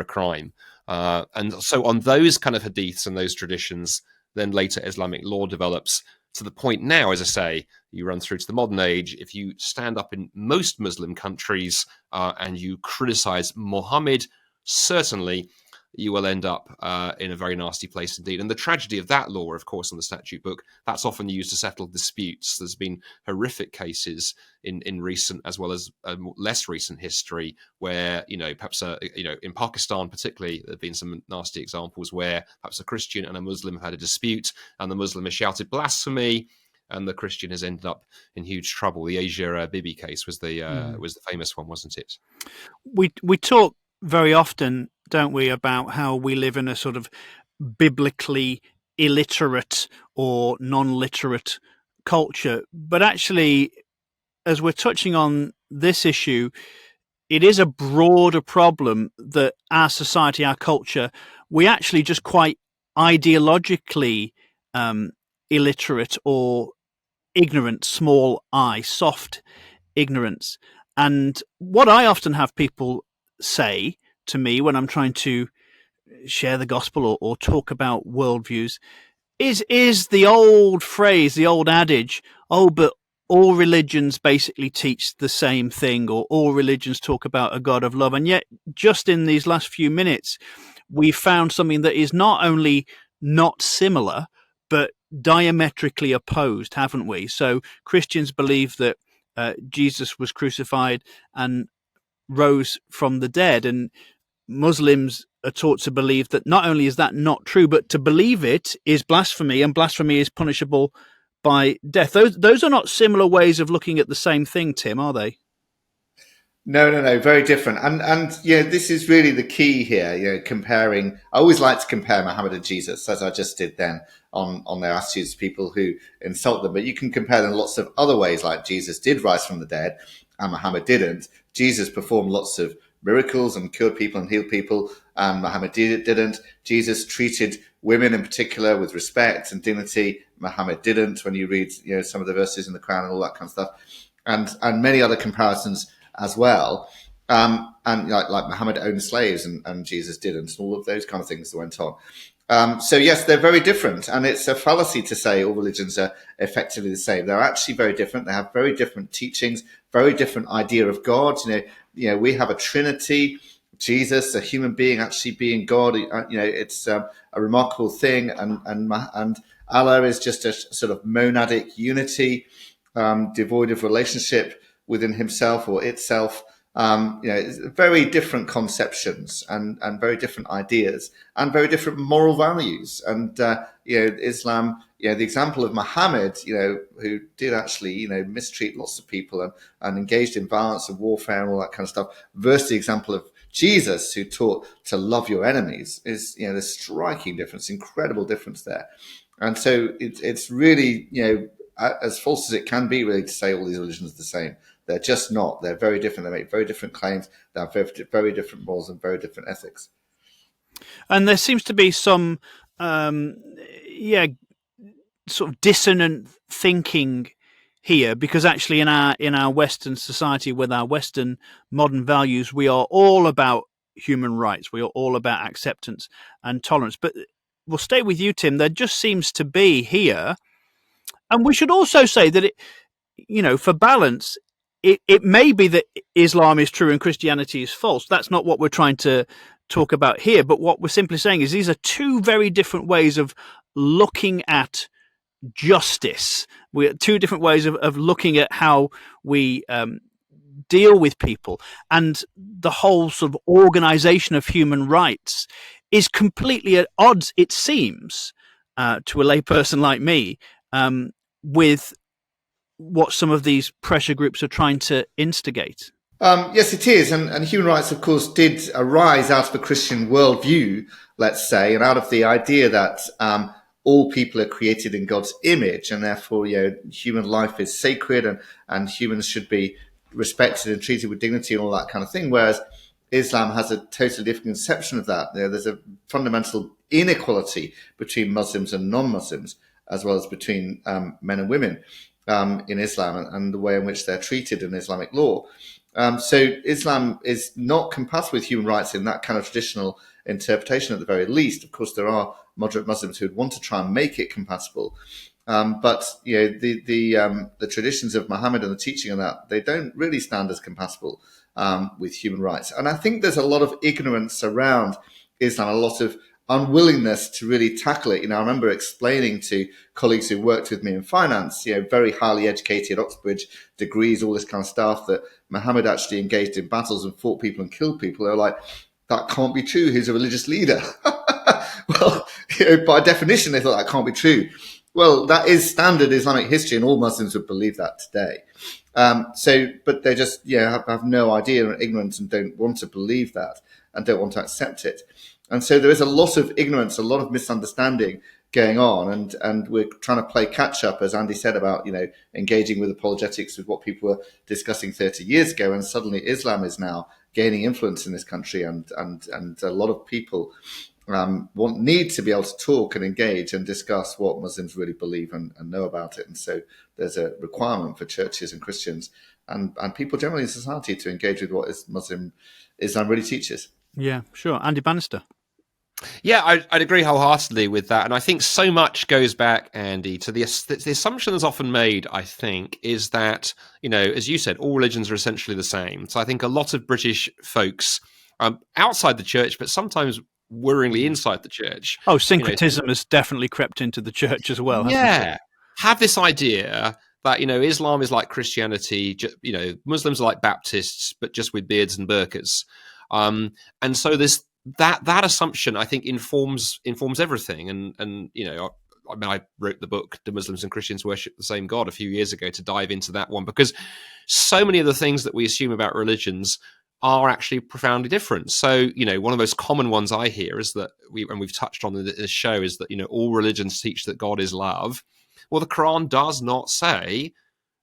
a crime." And so on those kind of hadiths and those traditions, then later Islamic law develops to the point now, as I say, you run through to the modern age. If you stand up in most Muslim countries and you criticize Muhammad, certainly you will end up in a very nasty place indeed. And the tragedy of that law, of course, on the statute book, that's often used to settle disputes. There's been horrific cases in recent as well as less recent history where, perhaps, in Pakistan particularly, there have been some nasty examples where perhaps a Christian and a Muslim have had a dispute, and the Muslim has shouted blasphemy, and the Christian has ended up in huge trouble. The Asia Bibi case was the famous one, wasn't it? We talk very often, don't we, about how we live in a sort of biblically illiterate or non-literate culture. But actually, as we're touching on this issue, it is a broader problem that our society, our culture, we actually just quite ideologically illiterate or ignorant, small I, soft ignorance. And what I often have people say to me when I'm trying to share the gospel or talk about worldviews is the old phrase, the old adage, but all religions basically teach the same thing, or all religions talk about a God of love. And yet, just in these last few minutes, we found something that is not only not similar, but diametrically opposed, haven't we? So Christians believe that Jesus was crucified and rose from the dead, and Muslims are taught to believe that not only is that not true, but to believe it is blasphemy, and blasphemy is punishable by death. Those are not similar ways of looking at the same thing, Tim, are they? No, very different. And this is really the key here, comparing. I always like to compare Muhammad and Jesus, as I just did then, on their attitudes to people who insult them. But you can compare them in lots of other ways, like Jesus did rise from the dead and Muhammad didn't. Jesus performed lots of miracles and cured people and healed people, and Muhammad didn't. Jesus treated women in particular with respect and dignity. Muhammad didn't, when you read some of the verses in the Quran and all that kind of stuff. And many other comparisons as well. And like Muhammad owned slaves and Jesus didn't, and all of those kind of things that went on. So yes, they're very different, and it's a fallacy to say all religions are effectively the same. They're actually very different. They have very different teachings, very different idea of God. We have a Trinity, Jesus, a human being, actually being God. It's a remarkable thing, and Allah is just a sort of monadic unity, devoid of relationship within himself or itself. It's very different conceptions and very different ideas and very different moral values. And Islam, the example of Muhammad, who did actually mistreat lots of people and engaged in violence and warfare and all that kind of stuff, versus the example of Jesus, who taught to love your enemies, is the striking difference, incredible difference there. And so it's really as false as it can be, really, to say all these religions are the same. They're just not. They're very different. They make very different claims. They have very, very different morals and very different ethics. And there seems to be some, sort of dissonant thinking here, because actually in our Western society, with our Western modern values, we are all about human rights. We are all about acceptance and tolerance. But we'll stay with you, Tim. There just seems to be here, and we should also say that for balance, it may be that Islam is true and Christianity is false. That's not what we're trying to talk about here. But what we're simply saying is these are two very different ways of looking at justice. We're two different ways of looking at how we deal with people, and the whole sort of organization of human rights is completely at odds, it seems, to a layperson like me, with what some of these pressure groups are trying to instigate. Yes, it is. And human rights, of course, did arise out of a Christian worldview, let's say, and out of the idea that all people are created in God's image, and therefore, human life is sacred, and humans should be respected and treated with dignity and all that kind of thing. Whereas Islam has a totally different conception of that. There's a fundamental inequality between Muslims and non-Muslims, as well as between men and women in Islam, and the way in which they're treated in Islamic law. So Islam is not compatible with human rights in that kind of traditional interpretation, at the very least. Of course, there are moderate Muslims who would want to try and make it compatible. But the traditions of Muhammad and the teaching of that, they don't really stand as compatible with human rights. And I think there's a lot of ignorance around Islam, a lot of unwillingness to really tackle it. I remember explaining to colleagues who worked with me in finance, very highly educated, Oxbridge degrees, all this kind of stuff, that Muhammad actually engaged in battles and fought people and killed people. They were like, that can't be true. He's a religious leader. Well, by definition, they thought that can't be true. Well, that is standard Islamic history, and all Muslims would believe that today. But they just have no idea and ignorance, and don't want to believe that and don't want to accept it. And so there is a lot of ignorance, a lot of misunderstanding going on, and we're trying to play catch up, as Andy said, about engaging with apologetics, with what people were discussing 30 years ago, and suddenly Islam is now gaining influence in this country, and a lot of people need to be able to talk and engage and discuss what Muslims really believe and know about it. And so there's a requirement for churches and Christians and people generally in society to engage with what Islam really teaches. Yeah, sure. Andy Bannister. Yeah, I'd agree wholeheartedly with that. And I think so much goes back, Andy, to the assumption that's often made, I think, is that, as you said, all religions are essentially the same. So I think a lot of British folks outside the church, but sometimes worryingly inside the church. Oh, syncretism has definitely crept into the church as well. Hasn't it? Have this idea that, Islam is like Christianity, Muslims are like Baptists, but just with beards and burqas. And so this that assumption, I think, informs everything. And I wrote the book "Do Muslims and Christians Worship the Same God" a few years ago to dive into that one, because so many of the things that we assume about religions are actually profoundly different. So, one of the most common ones I hear is that we've touched on in this show, is that, all religions teach that God is love. Well, the Qur'an does not say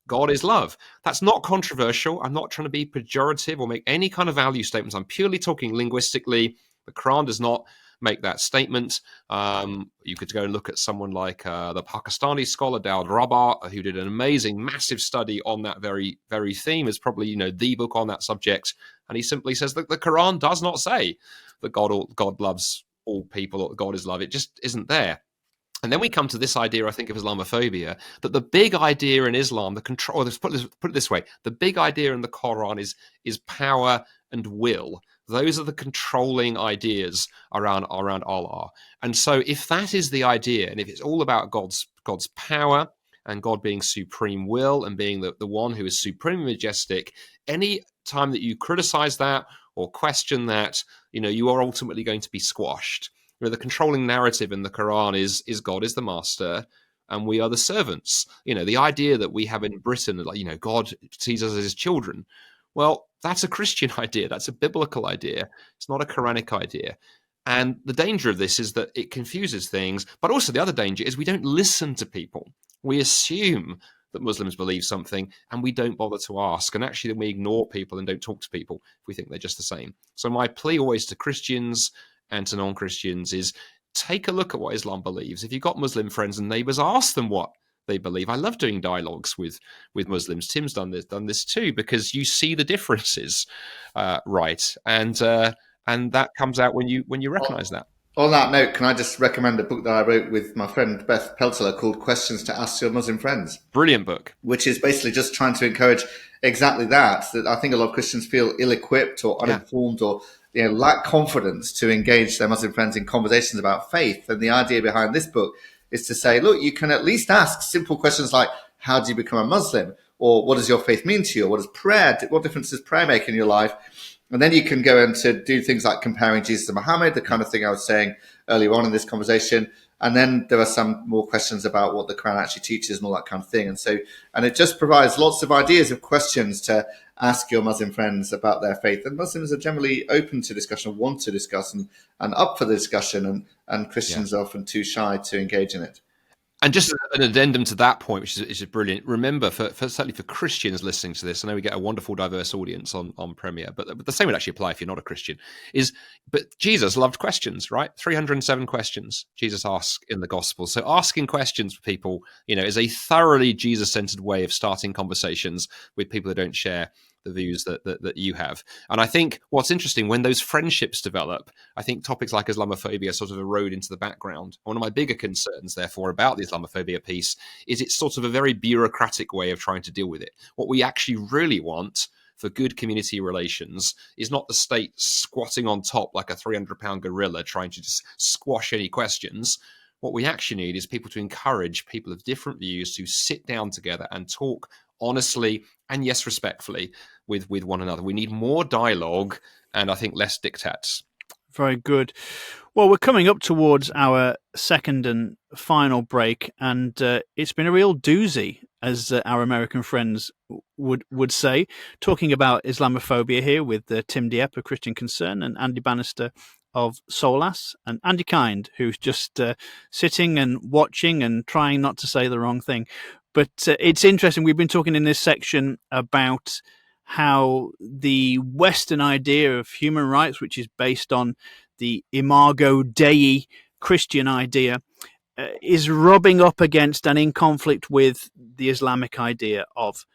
God is love. That's not controversial. I'm not trying to be pejorative or make any kind of value statements. I'm purely talking linguistically. The Qur'an does not make that statement. You could go and look at someone like the Pakistani scholar Daud Rabat, who did an amazing, massive study on that very, very theme. Is probably the book on that subject, and he simply says that the Quran does not say that God loves all people, or God is love. It just isn't there. And then we come to this idea, I think, of Islamophobia, that the big idea in Islam, the control. Let's put it this way: the big idea in the Quran is power and will. Those are the controlling ideas around Allah. And so if that is the idea, and if it's all about God's power and God being supreme will and being the one who is supremely majestic, any time that you criticize that or question that, you are ultimately going to be squashed. The controlling narrative in the Qur'an is God is the master and we are the servants. The idea that we have in Britain, God sees us as his children. Well, that's a Christian idea. That's a biblical idea. It's not a Quranic idea. And the danger of this is that it confuses things. But also the other danger is we don't listen to people. We assume that Muslims believe something and we don't bother to ask. And actually then we ignore people and don't talk to people if we think they're just the same. So my plea always to Christians and to non-Christians is take a look at what Islam believes. If you've got Muslim friends and neighbours, ask them what they believe. I love doing dialogues with Muslims. Tim's done this too, because you see the differences, right? And that comes out when you recognise that. On that note, can I just recommend a book that I wrote with my friend Beth Peltler called Questions to Ask Your Muslim Friends? Brilliant book. Which is basically just trying to encourage exactly that I think a lot of Christians feel ill-equipped or uninformed or lack confidence to engage their Muslim friends in conversations about faith. And the idea behind this book is to say, look, you can at least ask simple questions like, how do you become a Muslim? Or what does your faith mean to you? Or what difference does prayer make in your life? And then you can go into do things like comparing Jesus to Muhammad, the kind of thing I was saying earlier on in this conversation. And then there are some more questions about what the Quran actually teaches and all that kind of thing. And it just provides lots of ideas of questions to ask your Muslim friends about their faith. And Muslims are generally open to discussion, want to discuss and up for the discussion. And Christians are often too shy to engage in it. And just an addendum to that point, which is brilliant. Remember, certainly for Christians listening to this, I know we get a wonderful, diverse audience on Premier, but the same would actually apply if you're not a Christian. But Jesus loved questions, right? 307 questions Jesus asked in the Gospel. So asking questions for people, is a thoroughly Jesus-centered way of starting conversations with people who don't share the views that you have. And I think what's interesting, when those friendships develop, I think topics like Islamophobia sort of erode into the background. One of my bigger concerns, therefore, about the Islamophobia piece is it's sort of a very bureaucratic way of trying to deal with it. What we actually really want for good community relations is not the state squatting on top like a 300-pound gorilla trying to just squash any questions. What we actually need is people to encourage people of different views to sit down together and talk honestly and, yes, respectfully with one another. We need more dialogue and I think less diktats. Very good. Well, we're coming up towards our second and final break, and it's been a real doozy, as our American friends would say, talking about Islamophobia here with Tim Dieppe of Christian Concern and Andy Bannister of Solas, and Andy Kind, who's just sitting and watching and trying not to say the wrong thing. But it's interesting. We've been talking in this section about how the Western idea of human rights, which is based on the Imago Dei Christian idea, is rubbing up against and in conflict with the Islamic idea of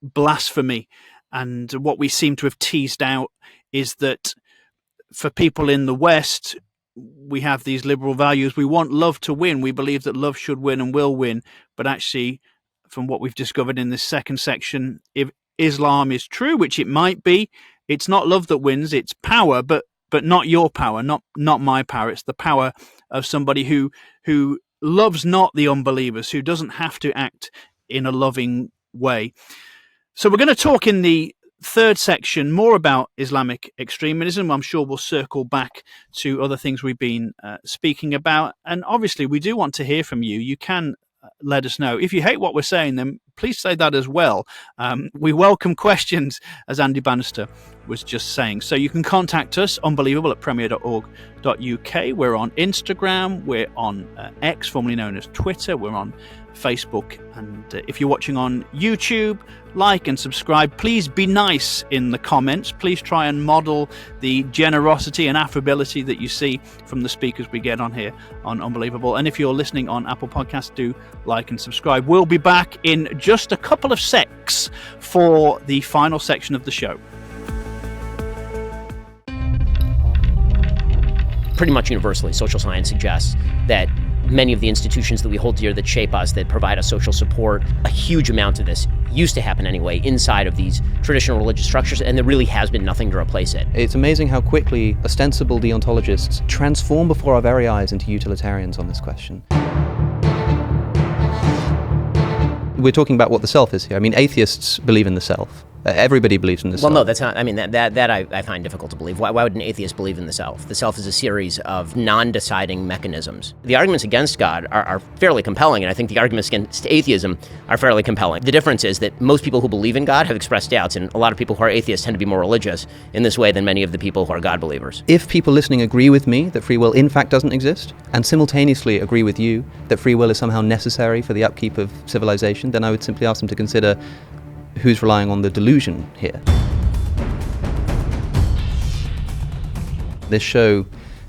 blasphemy. And what we seem to have teased out is that for people in the West, we have these liberal values. We want love to win. We believe that love should win and will win. But actually, from what we've discovered in this second section, if Islam is true, which it might be, it's not love that wins, it's power, but not your power, not my power. It's the power of somebody who loves not the unbelievers, who doesn't have to act in a loving way. So we're going to talk in the third section more about Islamic extremism. I'm sure we'll circle back to other things we've been speaking about. And obviously, we do want to hear from you. You can let us know. If you hate what we're saying, then please say that as well. We welcome questions, as Andy Bannister was just saying. So you can contact us, unbelievable@premier.org.uk. We're on Instagram. We're on X, formerly known as Twitter. We're on Facebook. And if you're watching on YouTube, like and subscribe. Please be nice in the comments. Please try and model the generosity and affability that you see from the speakers we get on here on Unbelievable. And if you're listening on Apple Podcasts, do like and subscribe. We'll be back in just a couple of secs for the final section of the show. Pretty much universally, social science suggests that many of the institutions that we hold dear that shape us, that provide us social support. A huge amount of this used to happen anyway inside of these traditional religious structures, and there really has been nothing to replace it. It's amazing how quickly ostensible deontologists transform before our very eyes into utilitarians on this question. We're talking about what the self is here. I mean, atheists believe in the self. Everybody believes in the self. Well, no, that's not. I mean, that I find difficult to believe. Why would an atheist believe in the self? The self is a series of non-deciding mechanisms. The arguments against God are fairly compelling, and I think the arguments against atheism are fairly compelling. The difference is that most people who believe in God have expressed doubts, and a lot of people who are atheists tend to be more religious in this way than many of the people who are God believers. If people listening agree with me that free will in fact doesn't exist, and simultaneously agree with you that free will is somehow necessary for the upkeep of civilization, then I would simply ask them to consider who's relying on the delusion here. This show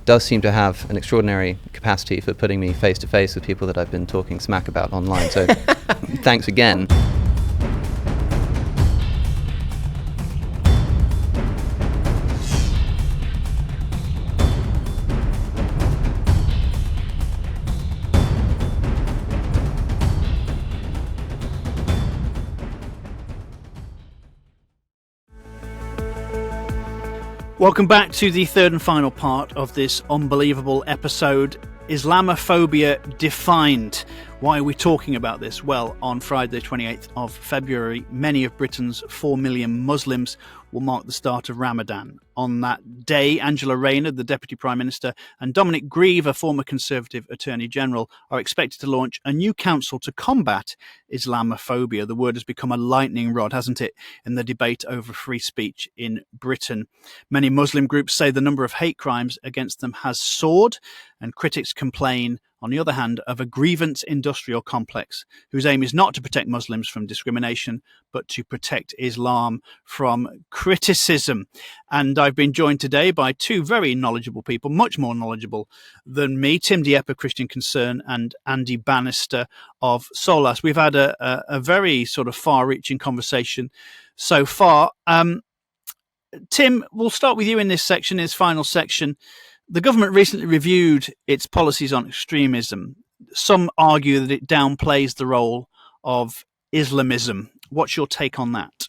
does seem to have an extraordinary capacity for putting me face to face with people that I've been talking smack about online, so thanks again. Welcome back to the third and final part of this unbelievable episode, Islamophobia Defined. Why are we talking about this? Well, on Friday, 28th of February, many of Britain's 4 million Muslims will mark the start of Ramadan. On that day, Angela Rayner, the Deputy Prime Minister, and Dominic Grieve, a former Conservative Attorney General, are expected to launch a new council to combat Islamophobia. The word has become a lightning rod, hasn't it, in the debate over free speech in Britain. Many Muslim groups say the number of hate crimes against them has soared, and critics complain, on the other hand, of a grievance industrial complex whose aim is not to protect Muslims from discrimination, but to protect Islam from criticism. And I've been joined today by two very knowledgeable people, much more knowledgeable than me, Tim Dieppe, Christian Concern, and Andy Bannister of Solas. We've had a very sort of far-reaching conversation so far. Tim, we'll start with you in this section, this final section. The government recently reviewed its policies on extremism. Some argue that it downplays the role of Islamism. What's your take on that?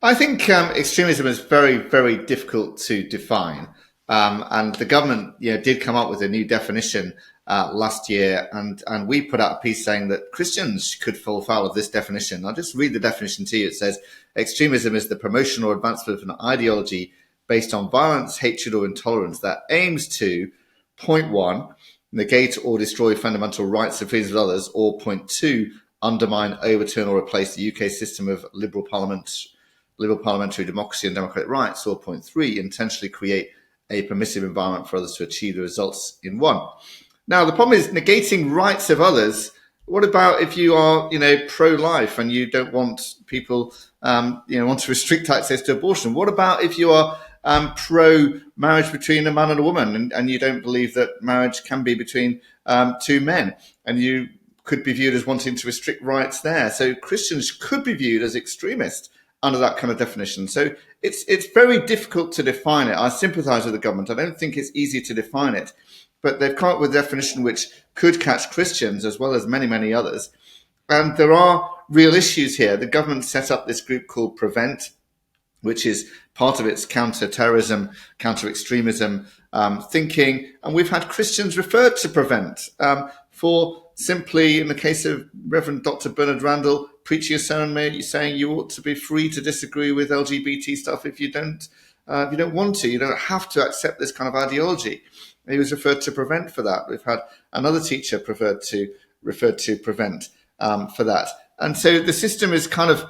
I think extremism is very, very difficult to define. And the government did come up with a new definition last year, and we put out a piece saying that Christians could fall foul of this definition. I'll just read the definition to you. It says, extremism is the promotion or advancement of an ideology based on violence, hatred, or intolerance that aims to, point one, negate or destroy fundamental rights and freedoms of others, or point two, undermine, overturn, or replace the UK system of liberal parliamentary democracy and democratic rights, or point three, intentionally create a permissive environment for others to achieve the results in one. Now, the problem is negating rights of others. What about if you are, pro-life and you don't want people, want to restrict access to abortion? What about if you are pro-marriage between a man and a woman and you don't believe that marriage can be between two men, and you could be viewed as wanting to restrict rights there? So Christians could be viewed as extremists under that kind of definition. So it's very difficult to define it. I sympathise with the government. I don't think it's easy to define it, but they've come up with a definition which could catch Christians as well as many, many others. And there are real issues here. The government set up this group called Prevent, which is part of its counter-terrorism, counter-extremism thinking. And we've had Christians referred to Prevent for simply, in the case of Reverend Dr. Bernard Randall, preaching a sermon saying you ought to be free to disagree with LGBT stuff if you don't want to. You don't have to accept this kind of ideology. He was referred to Prevent for that. We've had another teacher referred to Prevent for that. And so the system is kind of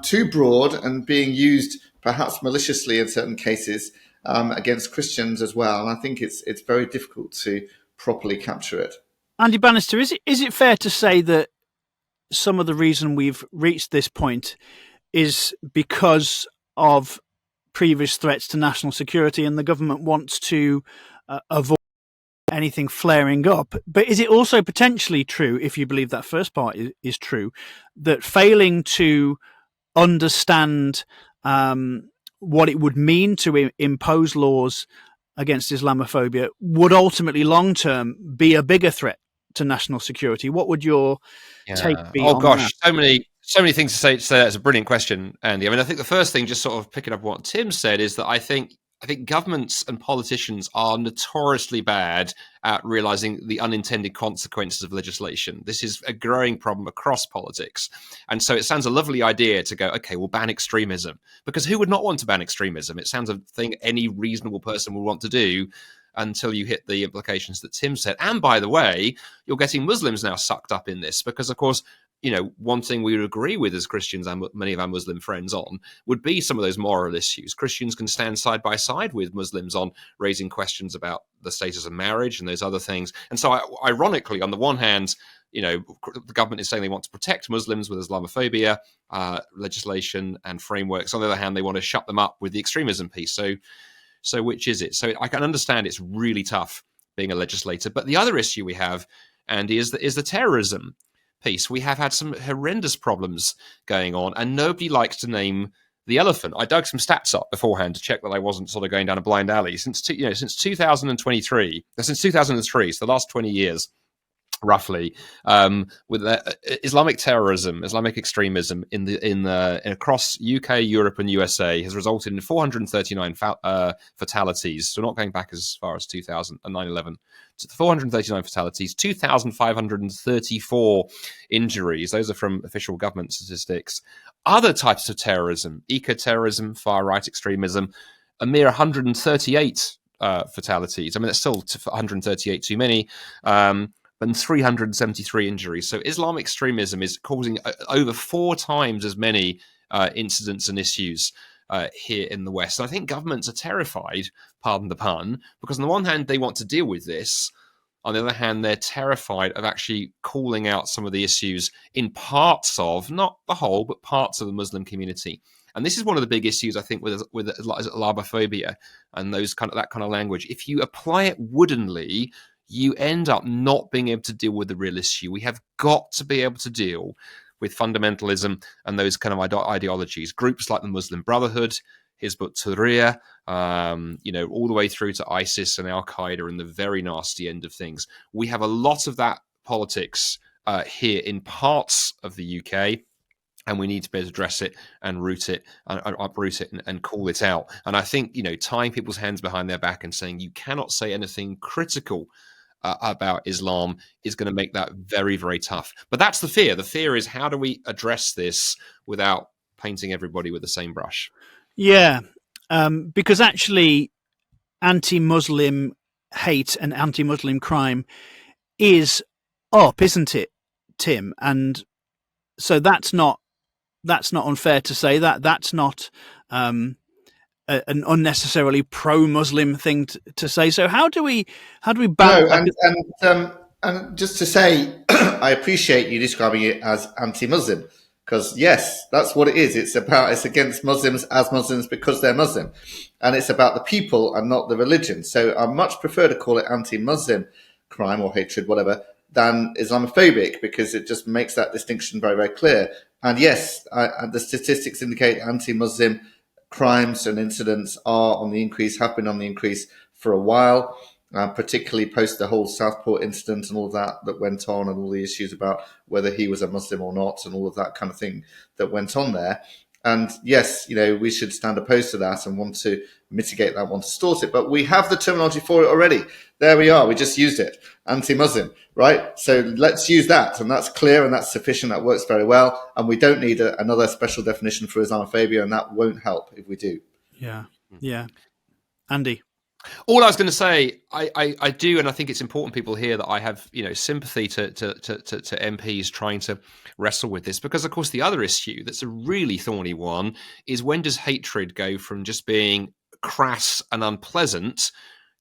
too broad and being used perhaps maliciously in certain cases against Christians as well. And I think it's very difficult to properly capture it. Andy Bannister, is it fair to say that some of the reason we've reached this point is because of previous threats to national security and the government wants to avoid anything flaring up? But is it also potentially true, if you believe that first part is true, that failing to understand what it would mean to impose laws against Islamophobia would ultimately, long term, be a bigger threat to national security. What would your take be Oh on gosh, that? so many things to say. So that's a brilliant question, Andy. I mean, I think the first thing, just sort of picking up what Tim said, is that I think governments and politicians are notoriously bad at realizing the unintended consequences of legislation. This is a growing problem across politics. And so it sounds a lovely idea to go, okay, we'll ban extremism, because who would not want to ban extremism? It sounds a thing any reasonable person would want to do, until you hit the implications that Tim said. And by the way, you're getting Muslims now sucked up in this, because of course, one thing we would agree with as Christians and many of our Muslim friends on would be some of those moral issues. Christians can stand side by side with Muslims on raising questions about the status of marriage and those other things. And so ironically, on the one hand, the government is saying they want to protect Muslims with Islamophobia legislation and frameworks. On the other hand, they want to shut them up with the extremism piece. So which is it? So I can understand it's really tough being a legislator. But the other issue we have, Andy, is the terrorism piece. We have had some horrendous problems going on, and nobody likes to name the elephant. I dug some stats up beforehand to check that I wasn't sort of going down a blind alley. Since 2003, so the last 20 years, roughly, with Islamic terrorism, Islamic extremism in across UK, Europe, and USA has resulted in 439 fatalities. So not going back as far as 2009-11, 439 fatalities, 2,534 injuries. Those are from official government statistics. Other types of terrorism, eco-terrorism, far-right extremism, a mere 138 fatalities. I mean, that's still 138 too many. And 373 injuries. So Islamic extremism is causing over 4 times as many incidents and issues here in the West. And I think governments are terrified, pardon the pun, because on the one hand, they want to deal with this. On the other hand, they're terrified of actually calling out some of the issues in parts of, not the whole, but parts of the Muslim community. And this is one of the big issues, I think, with Islamophobia and that kind of language. If you apply it woodenly, you end up not being able to deal with the real issue. We have got to be able to deal with fundamentalism and those kind of ideologies. Groups like the Muslim Brotherhood, Hizb ut-Tahrir, all the way through to ISIS and Al-Qaeda and the very nasty end of things. We have a lot of that politics here in parts of the UK, and we need to be able to address it and root it and uproot it and call it out. And I think, tying people's hands behind their back and saying you cannot say anything critical about Islam is going to make that very, very tough. But that's the fear. The fear is, how do we address this without painting everybody with the same brush? Yeah, because actually anti-Muslim hate and anti-Muslim crime is up, isn't it, Tim? And so that's not unfair to say that. That's not an unnecessarily pro-Muslim thing to say. So how do we balance? No, and just to say, I appreciate you describing it as anti-Muslim, because yes, that's what it is. It's against Muslims as Muslims because they're Muslim, and it's about the people and not the religion. So I much prefer to call it anti-Muslim crime or hatred, whatever, than Islamophobic, because it just makes that distinction very, very clear. And yes, the statistics indicate anti-Muslim crimes and incidents are on the increase, have been on the increase for a while, particularly post the whole Southport incident and all that went on, and all the issues about whether he was a Muslim or not, and all of that kind of thing that went on there. And yes, we should stand opposed to that and want to mitigate that, want to distort it. But we have the terminology for it already. There we are. We just used it. Anti-Muslim, right? So let's use that. And that's clear and that's sufficient. That works very well. And we don't need another special definition for Islamophobia, and that won't help if we do. Yeah. Yeah. Andy? All I was going to say, I do, and I think it's important people hear that I have, sympathy to MPs trying to wrestle with this, because of course the other issue that's a really thorny one is, when does hatred go from just being crass and unpleasant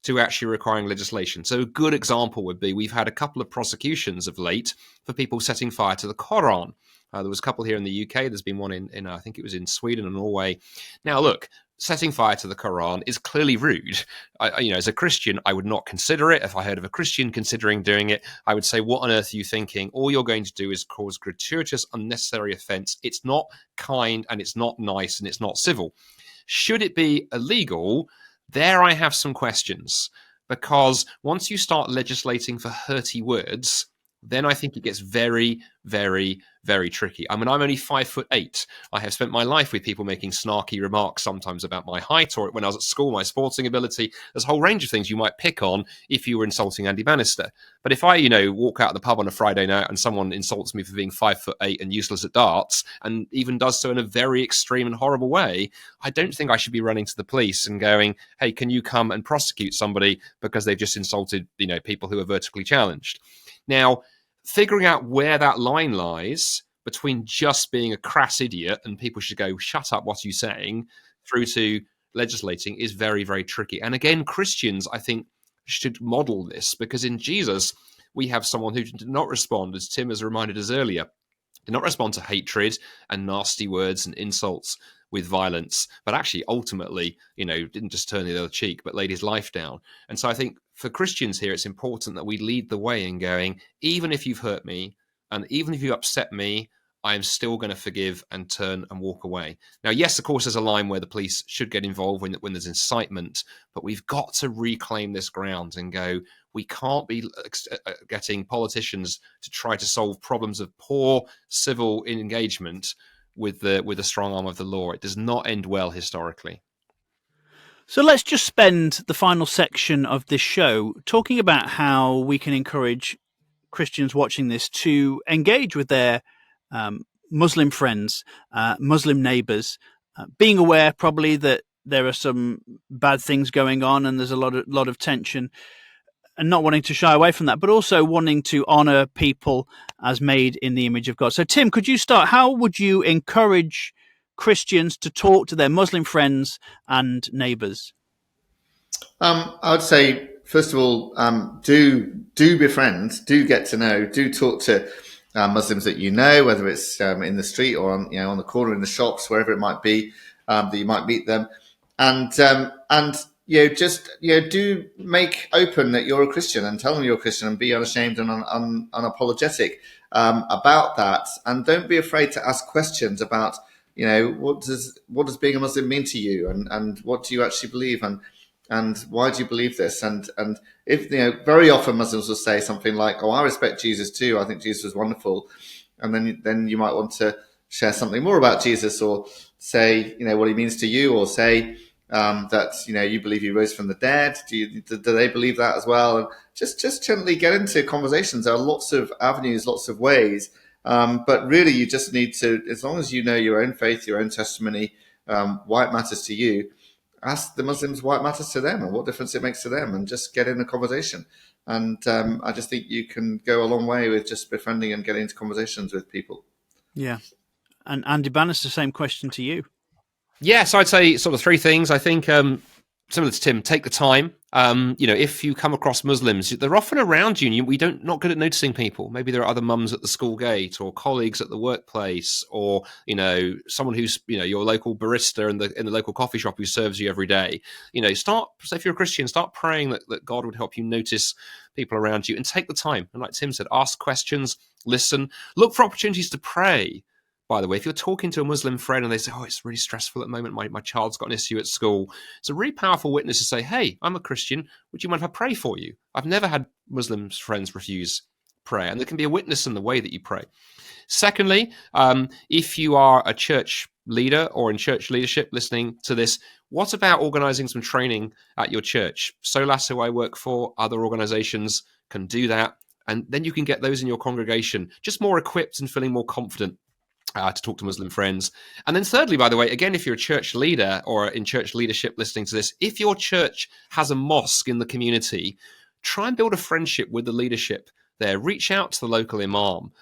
to actually requiring legislation? So a good example would be, we've had a couple of prosecutions of late for people setting fire to the Qur'an. There was a couple here in the UK. There's been one in I think it was in Sweden and Norway. Now, look, setting fire to the Quran is clearly rude. As a Christian, I would not consider it. If I heard of a Christian considering doing it, I would say, what on earth are you thinking? All you're going to do is cause gratuitous, unnecessary offence. It's not kind, and it's not nice, and it's not civil. Should it be illegal? There I have some questions, because once you start legislating for hurty words, then I think it gets very, very, very tricky. I mean, I'm only 5'8". I have spent my life with people making snarky remarks sometimes about my height, or when I was at school, my sporting ability. There's a whole range of things you might pick on if you were insulting Andy Bannister. But if I, walk out of the pub on a Friday night and someone insults me for being 5'8" and useless at darts, and even does so in a very extreme and horrible way, I don't think I should be running to the police and going, hey, can you come and prosecute somebody because they've just insulted, people who are vertically challenged. Now, figuring out where that line lies between just being a crass idiot and people should go, shut up, what are you saying, through to legislating is very, very tricky. And again, Christians, I think, should model this, because in Jesus, we have someone who did not respond, as Tim has reminded us earlier, did not respond to hatred and nasty words and insults with violence, but actually ultimately, didn't just turn the other cheek, but laid his life down. And so I think for Christians here, it's important that we lead the way in going, even if you've hurt me, and even if you upset me, I am still going to forgive and turn and walk away. Now, yes, of course, there's a line where the police should get involved when there's incitement, but we've got to reclaim this ground and go, we can't be getting politicians to try to solve problems of poor civil engagement with the strong arm of the law. It does not end well historically. So let's just spend the final section of this show talking about how we can encourage Christians watching this to engage with their Muslim friends, Muslim neighbours, being aware probably that there are some bad things going on and there's a lot of tension, and not wanting to shy away from that, but also wanting to honour people as made in the image of God. So, Tim, could you start? How would you encourage Christians to talk to their Muslim friends and neighbours? I would say, first of all, do befriend, do get to know, do talk to Muslims that whether it's in the street or on the corner in the shops, wherever it might be, that you might meet them, and do make open that you're a Christian and tell them you're a Christian and be unashamed and unapologetic about that, and don't be afraid to ask questions about what does being a Muslim mean to you, and what do you actually believe, and why do you believe this? And if very often Muslims will say something like, "Oh, I respect Jesus too. I think Jesus was wonderful," and then you might want to share something more about Jesus, or say what he means to you, or say that you believe he rose from the dead. Do they believe that as well? And just gently get into conversations. There are lots of avenues, lots of ways, but really you just need to, as long as you know your own faith, your own testimony, why it matters to you. Ask the Muslims why it matters to them and what difference it makes to them, and just get in a conversation. And I just think you can go a long way with just befriending and getting into conversations with people. Yeah. And Andy Bannister, same question to you. Yes, I'd say sort of three things. I think similar to Tim, take the time. If you come across Muslims, they're often around you, and we're not good at noticing people. Maybe there are other mums at the school gate, or colleagues at the workplace, or someone who's your local barista in the local coffee shop who serves you every day. Start, so if you're a Christian, start praying that God would help you notice people around you, and take the time. And like Tim said, ask questions, listen, look for opportunities to pray. By the way, if you're talking to a Muslim friend and they say, "Oh, it's really stressful at the moment, my child's got an issue at school," it's a really powerful witness to say, "Hey, I'm a Christian. Would you mind if I pray for you?" I've never had Muslim friends refuse prayer, and there can be a witness in the way that you pray. Secondly, if you are a church leader or in church leadership listening to this, what about organising some training at your church? Solas, who I work for, other organisations can do that, and then you can get those in your congregation just more equipped and feeling more confident to talk to Muslim friends. And then thirdly, by the way, again, if you're a church leader or in church leadership listening to this, if your church has a mosque in the community, try and build a friendship with the leadership there. Reach out to the local imam,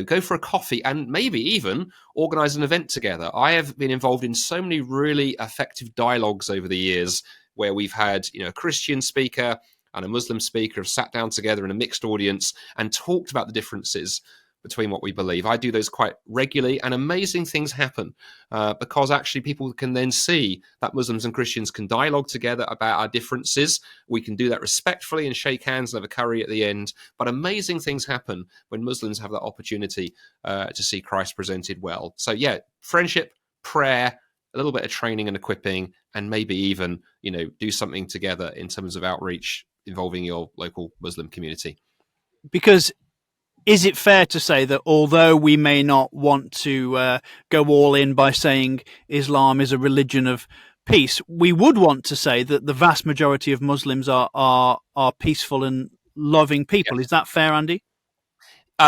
go for a coffee, and maybe even organize an event together. I have been involved in so many really effective dialogues over the years where we've had, a Christian speaker and a Muslim speaker have sat down together in a mixed audience and talked about the differences between what we believe. I do those quite regularly, and amazing things happen because actually people can then see that Muslims and Christians can dialogue together about our differences. We can do that respectfully and shake hands and have a curry at the end. But amazing things happen when Muslims have that opportunity to see Christ presented well. So yeah, friendship, prayer, a little bit of training and equipping, and maybe even, do something together in terms of outreach involving your local Muslim community. Because is it fair to say that although we may not want to go all in by saying Islam is a religion of peace, we would want to say that the vast majority of Muslims are peaceful and loving people? Yes. Is that fair, Andy?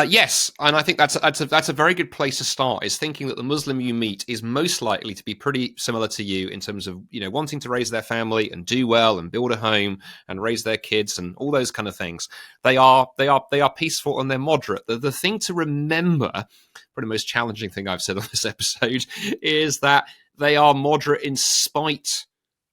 Yes, and I think that's a very good place to start, is thinking that the Muslim you meet is most likely to be pretty similar to you in terms of, wanting to raise their family and do well and build a home and raise their kids and all those kind of things. They are peaceful and they're moderate. The thing to remember, probably the most challenging thing I've said on this episode, is that they are moderate in spite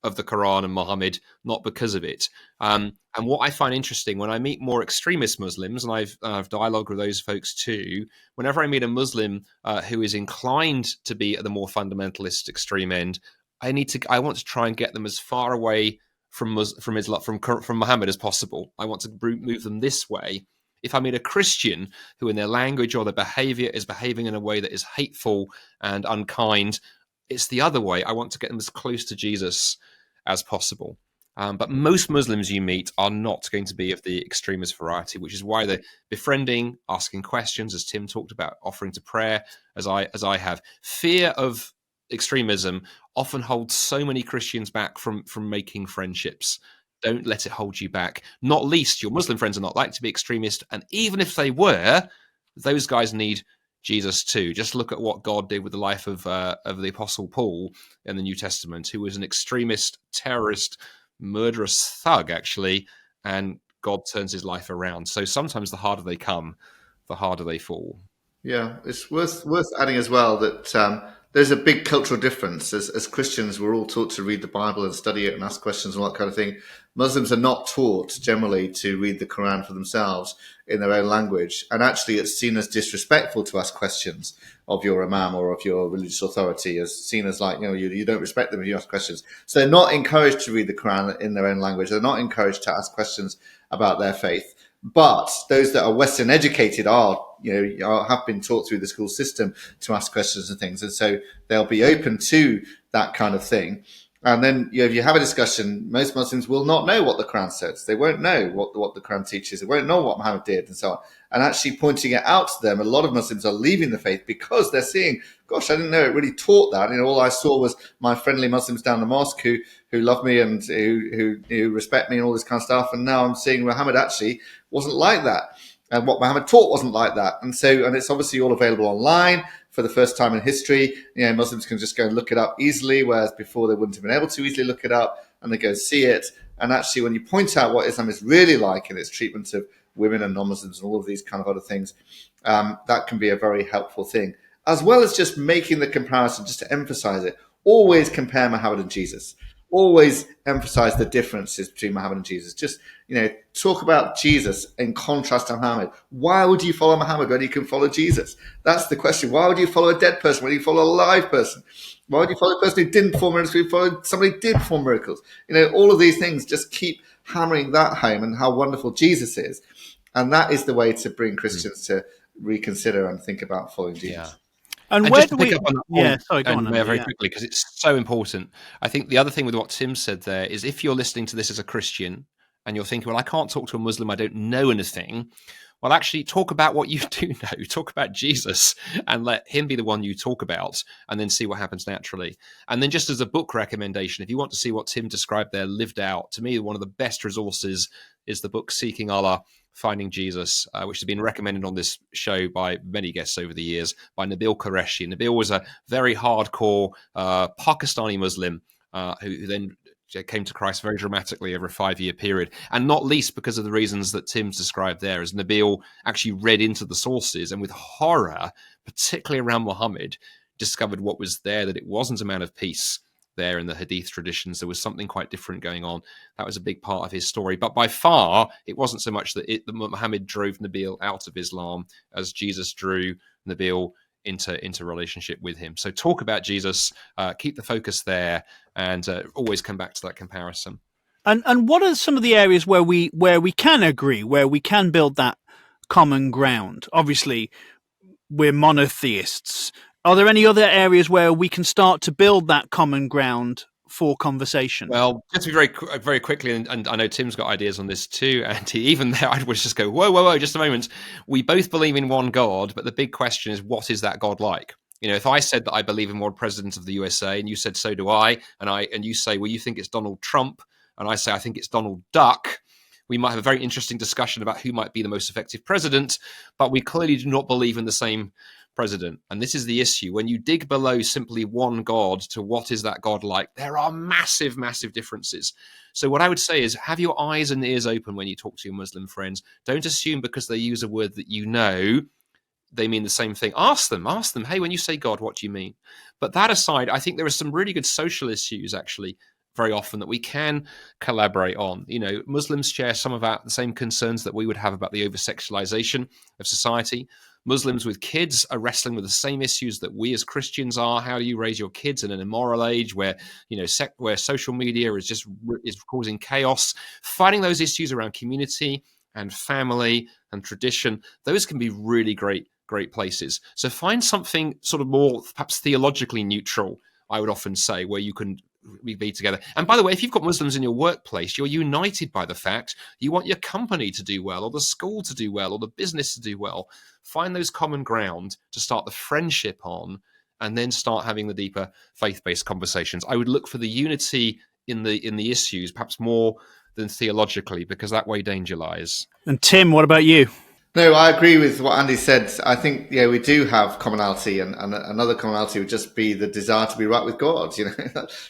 of the Quran and Muhammad, not because of it. And what I find interesting when I meet more extremist Muslims, and I've dialogued with those folks too, whenever I meet a Muslim who is inclined to be at the more fundamentalist extreme end, I want to try and get them as far away from Muhammad as possible. I want to move them this way. If I meet a Christian who in their language or their behavior is behaving in a way that is hateful and unkind, it's the other way. I want to get them as close to Jesus as possible. But most Muslims you meet are not going to be of the extremist variety, which is why they're befriending, asking questions, as Tim talked about, offering to prayer, as I have. Fear of extremism often holds so many Christians back from making friendships. Don't let it hold you back. Not least, your Muslim friends are not like to be extremist, and even if they were, those guys need Jesus too. Just look at what God did with the life of the Apostle Paul in the New Testament, who was an extremist, terrorist, murderous thug, actually, and God turns his life around. So sometimes the harder they come, the harder they fall. Yeah, it's worth adding as well that there's a big cultural difference. As Christians, we're all taught to read the Bible and study it and ask questions and all that kind of thing. Muslims are not taught generally to read the Quran for themselves in their own language. And actually, it's seen as disrespectful to ask questions of your imam or of your religious authority, as seen as like, you don't respect them if you ask questions. So they're not encouraged to read the Quran in their own language. They're not encouraged to ask questions about their faith. But those that are Western educated have been taught through the school system to ask questions and things. And so they'll be open to that kind of thing. And then, if you have a discussion, most Muslims will not know what the Quran says. They won't know what the Quran teaches. They won't know what Muhammad did and so on. And actually pointing it out to them, a lot of Muslims are leaving the faith because they're seeing, gosh, I didn't know it really taught that. All I saw was my friendly Muslims down the mosque who love me and who respect me and all this kind of stuff. And now I'm seeing Muhammad actually wasn't like that. And what Muhammad taught wasn't like that. And it's obviously all available online for the first time in history. Muslims can just go and look it up easily, whereas before they wouldn't have been able to easily look it up, and they go see it. And actually, when you point out what Islam is really like in its treatment of women and non-Muslims and all of these kind of other things, that can be a very helpful thing. As well as just making the comparison, just to emphasize it, always compare Muhammad and Jesus. Always emphasize the differences between Muhammad and Jesus. Just, talk about Jesus in contrast to Muhammad. Why would you follow Muhammad when you can follow Jesus? That's the question. Why would you follow a dead person when you follow a live person? Why would you follow a person who didn't perform miracles when you follow somebody who did perform miracles? All of these things just keep hammering that home and how wonderful Jesus is. And that is the way to bring Christians to reconsider and think about following Jesus. Yeah. And where do we? Up on that point, sorry, go on. Very quickly, because it's so important. I think the other thing with what Tim said there is, if you're listening to this as a Christian and you're thinking, well, I can't talk to a Muslim, I don't know anything. Well, actually, talk about what you do know. Talk about Jesus and let him be the one you talk about, and then see what happens naturally. And then, just as a book recommendation, if you want to see what Tim described there lived out, to me, one of the best resources is the book Seeking Allah, Finding Jesus, which has been recommended on this show by many guests over the years, by Nabil Qureshi. Nabil was a very hardcore Pakistani Muslim who then came to Christ very dramatically over a 5-year period, and not least because of the reasons that Tim's described there, as Nabil actually read into the sources and with horror, particularly around Muhammad, discovered what was there, that it wasn't a man of peace there in the Hadith traditions. There was something quite different going on. That was a big part of his story. But by far, it wasn't so much that Muhammad drove Nabil out of Islam as Jesus drew Nabil into relationship with him. So talk about Jesus, keep the focus there, and always come back to that comparison. And what are some of the areas where we can agree, where we can build that common ground? Obviously, we're monotheists. Are there any other areas where we can start to build that common ground for conversation? Well, just to be very quickly, and I know Tim's got ideas on this too, and even there, I would just go, whoa, just a moment. We both believe in one God, but the big question is, what is that God like? If I said that I believe in one president of the USA, and you said so do I, and you say, well, you think it's Donald Trump, and I say I think it's Donald Duck, we might have a very interesting discussion about who might be the most effective president, but we clearly do not believe in the same president. And this is the issue. When you dig below simply one God to what is that God like, there are massive, massive differences. So what I would say is have your eyes and ears open when you talk to your Muslim friends. Don't assume because they use a word that you know, they mean the same thing. Ask them, hey, when you say God, what do you mean? But that aside, I think there are some really good social issues actually very often that we can collaborate on. Muslims share some of the same concerns that we would have about the over-sexualization of society. Muslims with kids are wrestling with the same issues that we as Christians are. How do you raise your kids in an immoral age where, where social media is causing chaos? Fighting those issues around community and family and tradition, those can be really great places. So find something sort of more perhaps theologically neutral, I would often say, where you can be together. And by the way, if you've got Muslims in your workplace, you're united by the fact you want your company to do well, or the school to do well, or the business to do well. Find those common ground to start the friendship on, and then start having the deeper faith-based conversations. I would look for the unity in the issues, perhaps more than theologically, because that way danger lies. And Tim, what about you? No, I agree with what Andy said. I think we do have commonality, and another commonality would just be the desire to be right with God.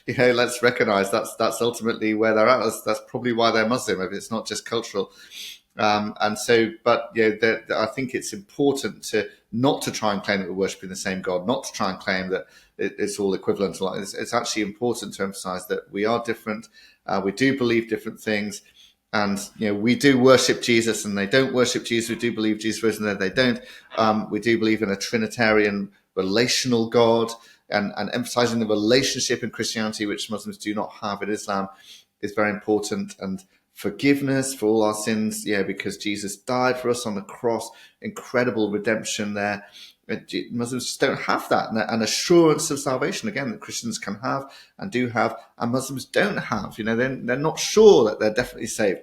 Let's recognise that's ultimately where they're at. That's probably why they're Muslim, if it's not just cultural. I think it's important to not to try and claim that we're worshipping the same God, not to try and claim that it's all equivalent. It's actually important to emphasise that we are different. We do believe different things. And, we do worship Jesus and they don't worship Jesus. We do believe Jesus rose from the dead, they don't. We do believe in a Trinitarian relational God, and emphasizing the relationship in Christianity, which Muslims do not have in Islam, is very important. And forgiveness for all our sins, because Jesus died for us on the cross, incredible redemption there. Muslims just don't have that, and assurance of salvation, again, that Christians can have and do have, and Muslims don't have. They're not sure that they're definitely saved.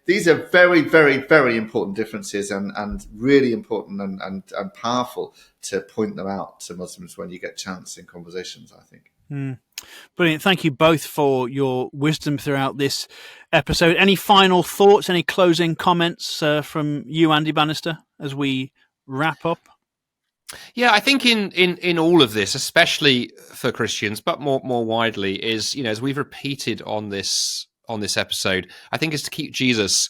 These are very, very, very important differences, and really important and powerful to point them out to Muslims when you get a chance in conversations, I think. Brilliant. Thank you both for your wisdom throughout this episode. Any final thoughts, any closing comments from you, Andy Bannister, as we wrap up? Yeah, I think in all of this, especially for Christians, but more widely, is as we've repeated on this episode, I think is to keep Jesus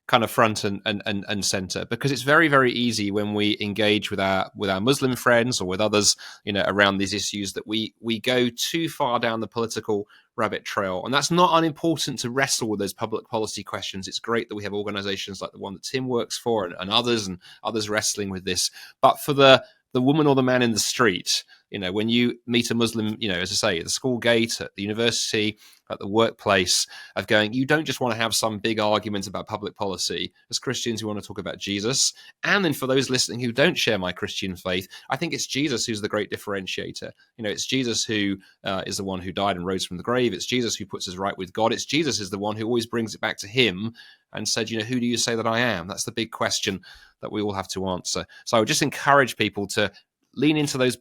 kind of front and center, because it's very, very easy when we engage with our Muslim friends or with others, around these issues, that we go too far down the political rabbit trail. And that's not unimportant to wrestle with those public policy questions. It's great that we have organizations like the one that Tim works for and others wrestling with this. But for the woman or the man in the street, when you meet a Muslim, as I say, at the school gate, at the university, at the workplace, of going, you don't just want to have some big argument about public policy. As Christians, we want to talk about Jesus. And then for those listening who don't share my Christian faith, I think it's Jesus who's the great differentiator. It's Jesus who is the one who died and rose from the grave. It's Jesus who puts us right with God. It's Jesus is the one who always brings it back to him and said, who do you say that I am? That's the big question that we all have to answer. So I would just encourage people to lean into those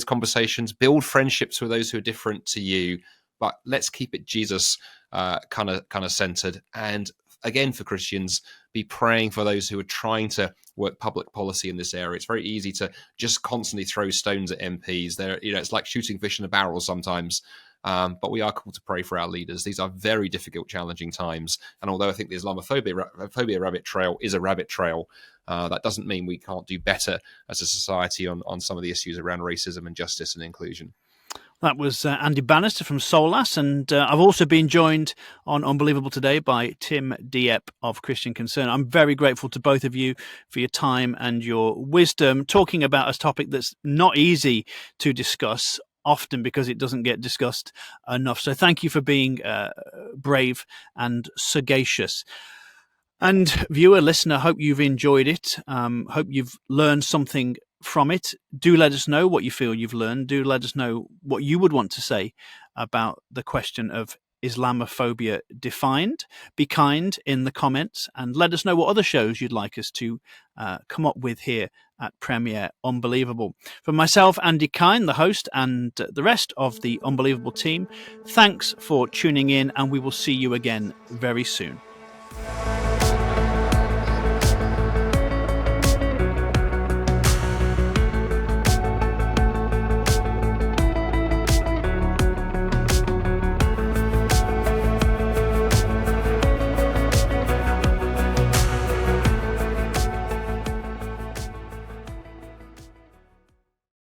conversations, build friendships with those who are different to you, but let's keep it Jesus kind of centered. And again, for Christians, be praying for those who are trying to work public policy in this area. It's very easy to just constantly throw stones at MPs. It's like shooting fish in a barrel sometimes. But we are called to pray for our leaders. These are very difficult, challenging times. And although I think the Islamophobia rabbit trail is a rabbit trail, that doesn't mean we can't do better as a society on some of the issues around racism and justice and inclusion. That was Andy Bannister from Solas, and I've also been joined on Unbelievable today by Tim Dieppe of Christian Concern. I'm very grateful to both of you for your time and your wisdom, talking about a topic that's not easy to discuss, often because it doesn't get discussed enough. So thank you for being brave and sagacious. And viewer, listener, hope you've enjoyed it. Hope you've learned something from it. Do let us know what you feel you've learned. Do let us know what you would want to say about the question of Islamophobia defined. Be kind in the comments, and let us know what other shows you'd like us to come up with here at Premier Unbelievable. From myself, Andy Kine, the host, and the rest of the Unbelievable team, thanks for tuning in, and we will see you again very soon.